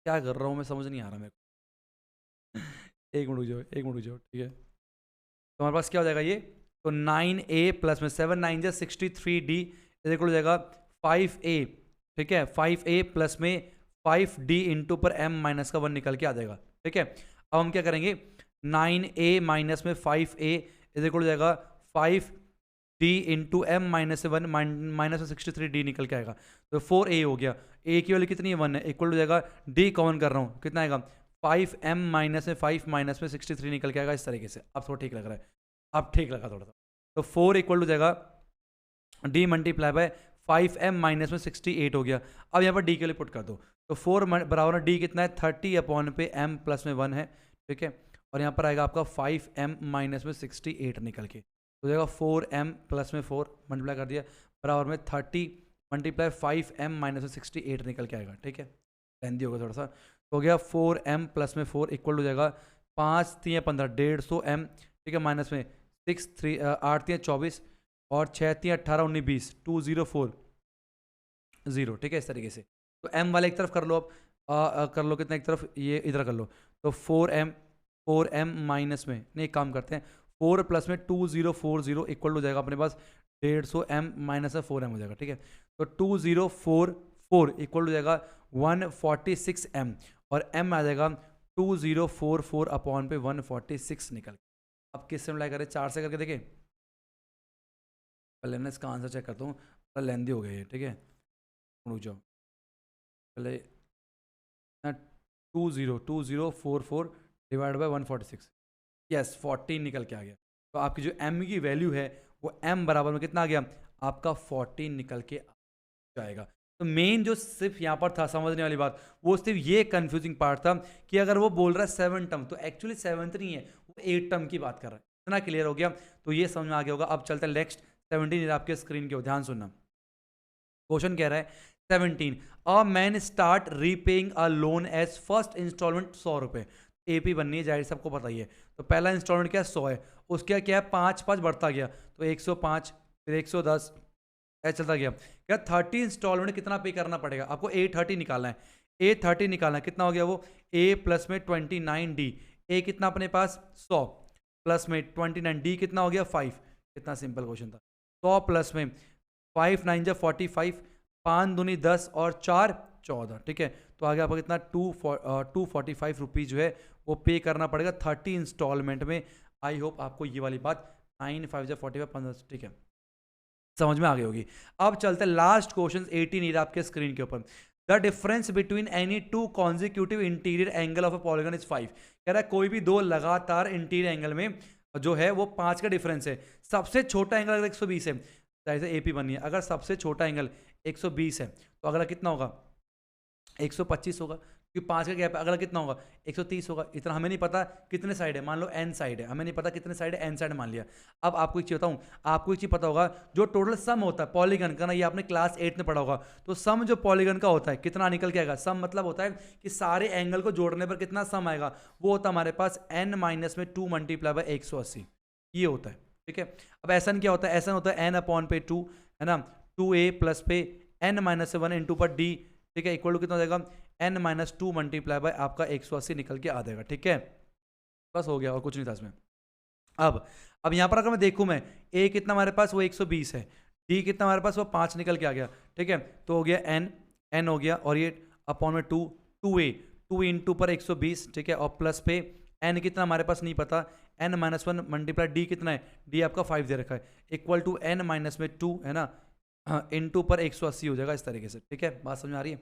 S1: क्या कर रहा हूँ मैं, समझ नहीं आ रहा मेरे को। एक मिनट रुक जाओ, एक मिनट रुक जाओ, ठीक है। तो हमारे पास क्या हो जाएगा ये, तो 9A प्लस में 7 9 जा 63D इज इक्वल हो जाएगा 5A, ठीक है, 5A प्लस में 5D इंटू पर M माइनस का 1 निकल के आ जाएगा, ठीक है। अब हम क्या करेंगे, 9A माइनस में 5A इज इक्वल हो जाएगा 5D into M minus 1 minus में 63D निकल के आएगा, तो 4A हो गया। A की वैल्यू कितनी है 1 है, इक्वल हो जाएगा D कॉमन कर रहा हूँ, कितना आएगा 5M माइनस में 5 माइनस में 63 निकल के आएगा इस तरीके से। अब थोड़ा ठीक लग रहा है, अब ठीक लगा थोड़ा सा। तो 4 इक्वल हो जाएगा D multiply by 5M minus में 68 हो गया। अब यहाँ पर D के लिए पुट कर दो, तो 4 बराबर D कितना है 30 अपॉन पे M प्लस में 1 है, ठीक है, और यहाँ पर आएगा आपका 5M माइनस में 68 निकल के, तो जाएगा 4M प्लस में 4 मल्टीप्लाई कर दिया बराबर में 30 मल्टीप्लाई 5M माइनस में 68 निकल के आएगा, ठीक है। लेंदी होगा थोड़ा सा, तो हो गया 4M प्लस में 4 इक्वल हो जाएगा 5 3 15 150M, ठीक है, माइनस में 6 3 8 3 24 और 6 3 18 19 20 2040, ठीक है, इस तरीके से। तो M वाले एक तरफ कर लो, अब कर लो कितना एक तरफ, ये इधर कर लो, तो 4M माइनस में, नहीं काम करते हैं, 4 प्लस में 2040 इक्वल हो जाएगा अपने पास 150M माइनस में 4M हो जाएगा, ठीक है। तो 2044 इक्वल हो जाएगा 146M और M आ जाएगा 2044 अपॉन पे 146 निकल। अब किससे मिलाई करें, 4 से करके देखें, पहले मैं इसका आंसर चेक करता हूँ, पहले लेंदी हो गया ये, ठीक है, रुक जाओ, पहले 2044 डिवाइड बाई 146, यस 14 निकल के आ गया। तो आपकी जो M की वैल्यू है वो M बराबर में कितना आ गया आपका 14 निकल के जाएगा। तो मेन जो सिर्फ यहाँ पर था समझने वाली बात, वो सिर्फ ये कंफ्यूजिंग पार्ट था कि अगर वो बोल रहा है 7 टर्म तो एक्चुअली 7th नहीं है, वो 8 टर्म की बात कर रहा है। इतना क्लियर हो गया, तो ये समझ में आ गया होगा। अब चलते हैं नेक्स्ट 17 आपके स्क्रीन के, ध्यान सुनना। क्वेश्चन कह रहा है 17 a man start repaying a loan as first instalment 100 रुपये। AP बननी है, जाहिर सबको पता ही है। तो पहला इंस्टॉलमेंट क्या है 100 है, उसका क्या है 5 बढ़ता गया, तो 105 फिर 110 ऐसा चलता गया। क्या 30 इंस्टॉलमेंट कितना पे करना पड़ेगा आपको, A30 निकालना है, A30 निकालना है, कितना हो गया वो A प्लस में 29D, A कितना अपने पास 100 प्लस में 29D कितना हो गया 5, कितना सिंपल क्वेश्चन था। 100 प्लस में 5 9 जा 45, 5 दूनी 10 और 4 14, ठीक है। तो आगे आपको कितना 245 रुपीज़ जो है वो पे करना पड़ेगा 30 इंस्टॉलमेंट में। आई होप आपको ये वाली बात 9 5 जा 45 15, ठीक है, समझ में आ गई होगी। अब चलते हैं लास्ट क्वेश्चन 18 आपके स्क्रीन के ऊपर। The difference between any two consecutive interior angle of a polygon is 5। कह रहा है कोई भी दो लगातार इंटीरियर एंगल में जो है वो 5 का डिफरेंस है। सबसे छोटा एंगल अगर 120 है, जैसे AP बनी है, अगर सबसे छोटा एंगल 120 है तो अगला कितना होगा 125 होगा, क्योंकि 5 का गैप है। अगला कितना होगा 130 होगा। इतना हमें नहीं पता कितने साइड है, मान लो n साइड है, हमें नहीं पता कितने साइड है, n साइड मान लिया। अब आपको एक चीज बताऊं, आपको एक चीज पता होगा जो टोटल सम होता है पॉलीगन का ना, ये आपने क्लास 8 में पढ़ा होगा। तो सम जो पॉलीगन का होता है कितना निकल के आएगा, सम मतलब होता है कि सारे एंगल को जोड़ने पर कितना सम आएगा, वो होता है हमारे पास n माइनस में 2 मल्टीप्लाई बाय 180, ये होता है, ठीक है। अब ऐसा क्या होता है, ऐसा होता है n अपॉन पे 2 है ना, 2a प्लस पे n माइनस 1 इंटू पर d, ठीक है, इक्वल टू कितना हो जाएगा n माइनस 2 मल्टीप्लाई बाय आपका 180 निकल के आ जाएगा, ठीक है। बस हो गया और कुछ नहीं था इसमें। अब यहाँ पर अगर मैं देखूँ, मैं a कितना हमारे पास वो 120 है, d कितना हमारे पास वो 5 निकल के आ गया, ठीक है। तो हो गया n हो गया और ये अपॉन में 2a 2 इंटू पर 120, ठीक है, और प्लस पे n कितना हमारे पास नहीं पता, n माइनस 1 मल्टीप्लाई d कितना है, d आपका 5 दे रखा है, इक्वल टू n माइनस में 2 है ना, इंटू पर 180 हो जाएगा इस तरीके से, ठीक है। बात समझ आ रही है।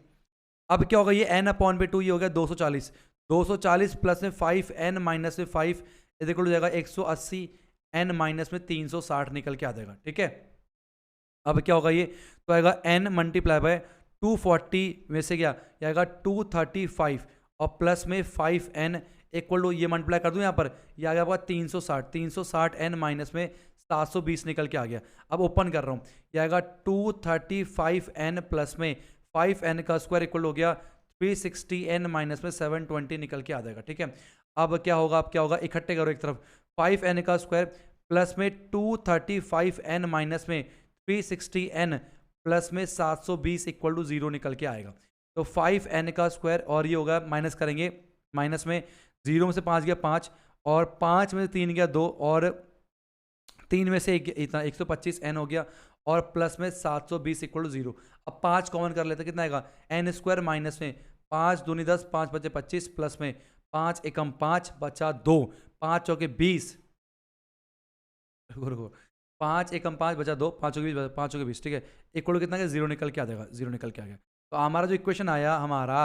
S1: अब क्या होगा, ये n अपॉन पे 2 ये हो गया 240, 240 प्लस में 5n माइनस में 5 इज इक्वल हो जाएगा 180, n माइनस में 360 निकल के आ जाएगा, ठीक है। अब क्या होगा, ये तो आएगा n मल्टीप्लाई बाय 240 में से क्या ये आएगा 235 और प्लस में 5n इक्वल टू ये मल्टीप्लाई कर दूं यहाँ पर, ये आ गया आपका 360, 360 n माइनस में 720 निकल के आ गया। अब ओपन कर रहा हूँ, ये आएगा 235n प्लस में 5n का स्क्वायर इक्वल हो गया 360n माइनस में 720 निकल के आ जाएगा, ठीक है। अब क्या होगा, अब क्या होगा, इकट्ठे करो एक तरफ, 5n का स्क्वायर प्लस में 235n माइनस में 360n प्लस में 720 इक्वल टू 0 निकल के आएगा। तो 5n का स्क्वायर और ये होगा, माइनस करेंगे, माइनस में 0 में से 5 गया 5 और 5 में से 3 गया 2 और 3 में से इतना 125n हो गया और प्लस में 720 इक्वल टू 0। अब 5 कॉमन कर लेते, कितना आएगा n स्क्वायर माइनस में 5 दूनी 10, 5 बचे 25 प्लस में 5 एकम 5 बचा 2, 5 चौके 20, 5 एकम 5 बचा 2, 5 चौके 20, 5 चौके 20, ठीक है। इक्वल कितना है 0 निकल के आ जाएगा, 0 निकल के आ गया। तो हमारा जो इक्वेशन आया हमारा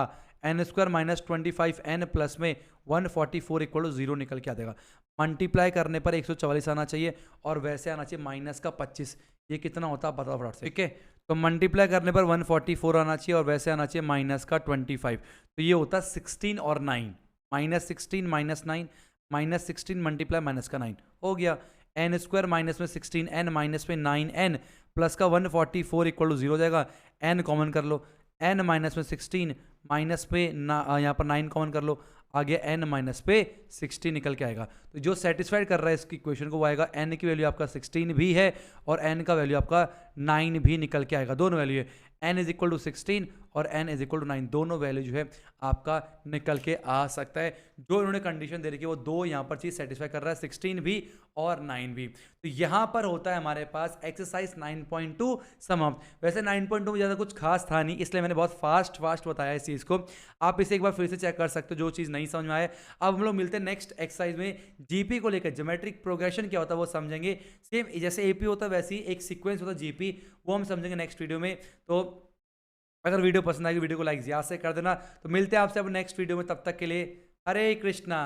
S1: n square minus 25n plus में 144 इक्वल टू 0 निकल के आ जाएगा। मल्टीप्लाई करने पर 144 आना चाहिए और वैसे आना चाहिए माइनस का 25, ये कितना होता है पता फटाफट से, ठीक है। तो मल्टीप्लाई करने पर 144 आना चाहिए और वैसे आना चाहिए माइनस का 25, तो ये होता है 16 और 9, minus 16 minus 9, minus 16 multiply minus का 9 हो गया। n स्क्वायर माइनस में 16n माइनस में 9n प्लस का 144 इक्वल टू 0 हो जाएगा। n कॉमन कर लो, n माइनस में 16 माइनस पे यहाँ पर 9 कॉमन कर लो, आ गया n माइनस पे 60 निकल के आएगा। तो जो सेटिस्फाइड कर रहा है इसकी इक्वेशन को वो आएगा n की वैल्यू आपका 16 भी है और n का वैल्यू आपका 9 भी निकल के आएगा, दोनों वैल्यू है, n इज इक्वल टू 16 और n इज इक्वल टू 9, दोनों वैल्यू जो है आपका निकल के आ सकता है। जो इन्होंने कंडीशन दे रखी है वो दो यहाँ पर चीज सेटिस्फाई कर रहा है, 16 भी और 9 भी। तो यहाँ पर होता है हमारे पास एक्सरसाइज 9.2 समाप्त। वैसे 9.2 में ज़्यादा कुछ खास था नहीं, इसलिए मैंने बहुत फास्ट बताया इस चीज़ को, आप इसे एक बार फिर से चेक कर सकते हो जो चीज़ नहीं समझ में आए। अब हम लोग मिलते हैं नेक्स्ट एक्सरसाइज में, जीपी को लेकर ज्योमेट्रिक प्रोग्रेशन क्या होता है वो समझेंगे। सेम जैसे एपी होता है वैसे ही एक सीक्वेंस होता है जीपी, वो हम समझेंगे नेक्स्ट वीडियो में। तो अगर वीडियो पसंद आएगी वीडियो को लाइक ज़्यादा से कर देना। तो मिलते हैं आपसे अब नेक्स्ट वीडियो में, तब तक के लिए हरे कृष्णा।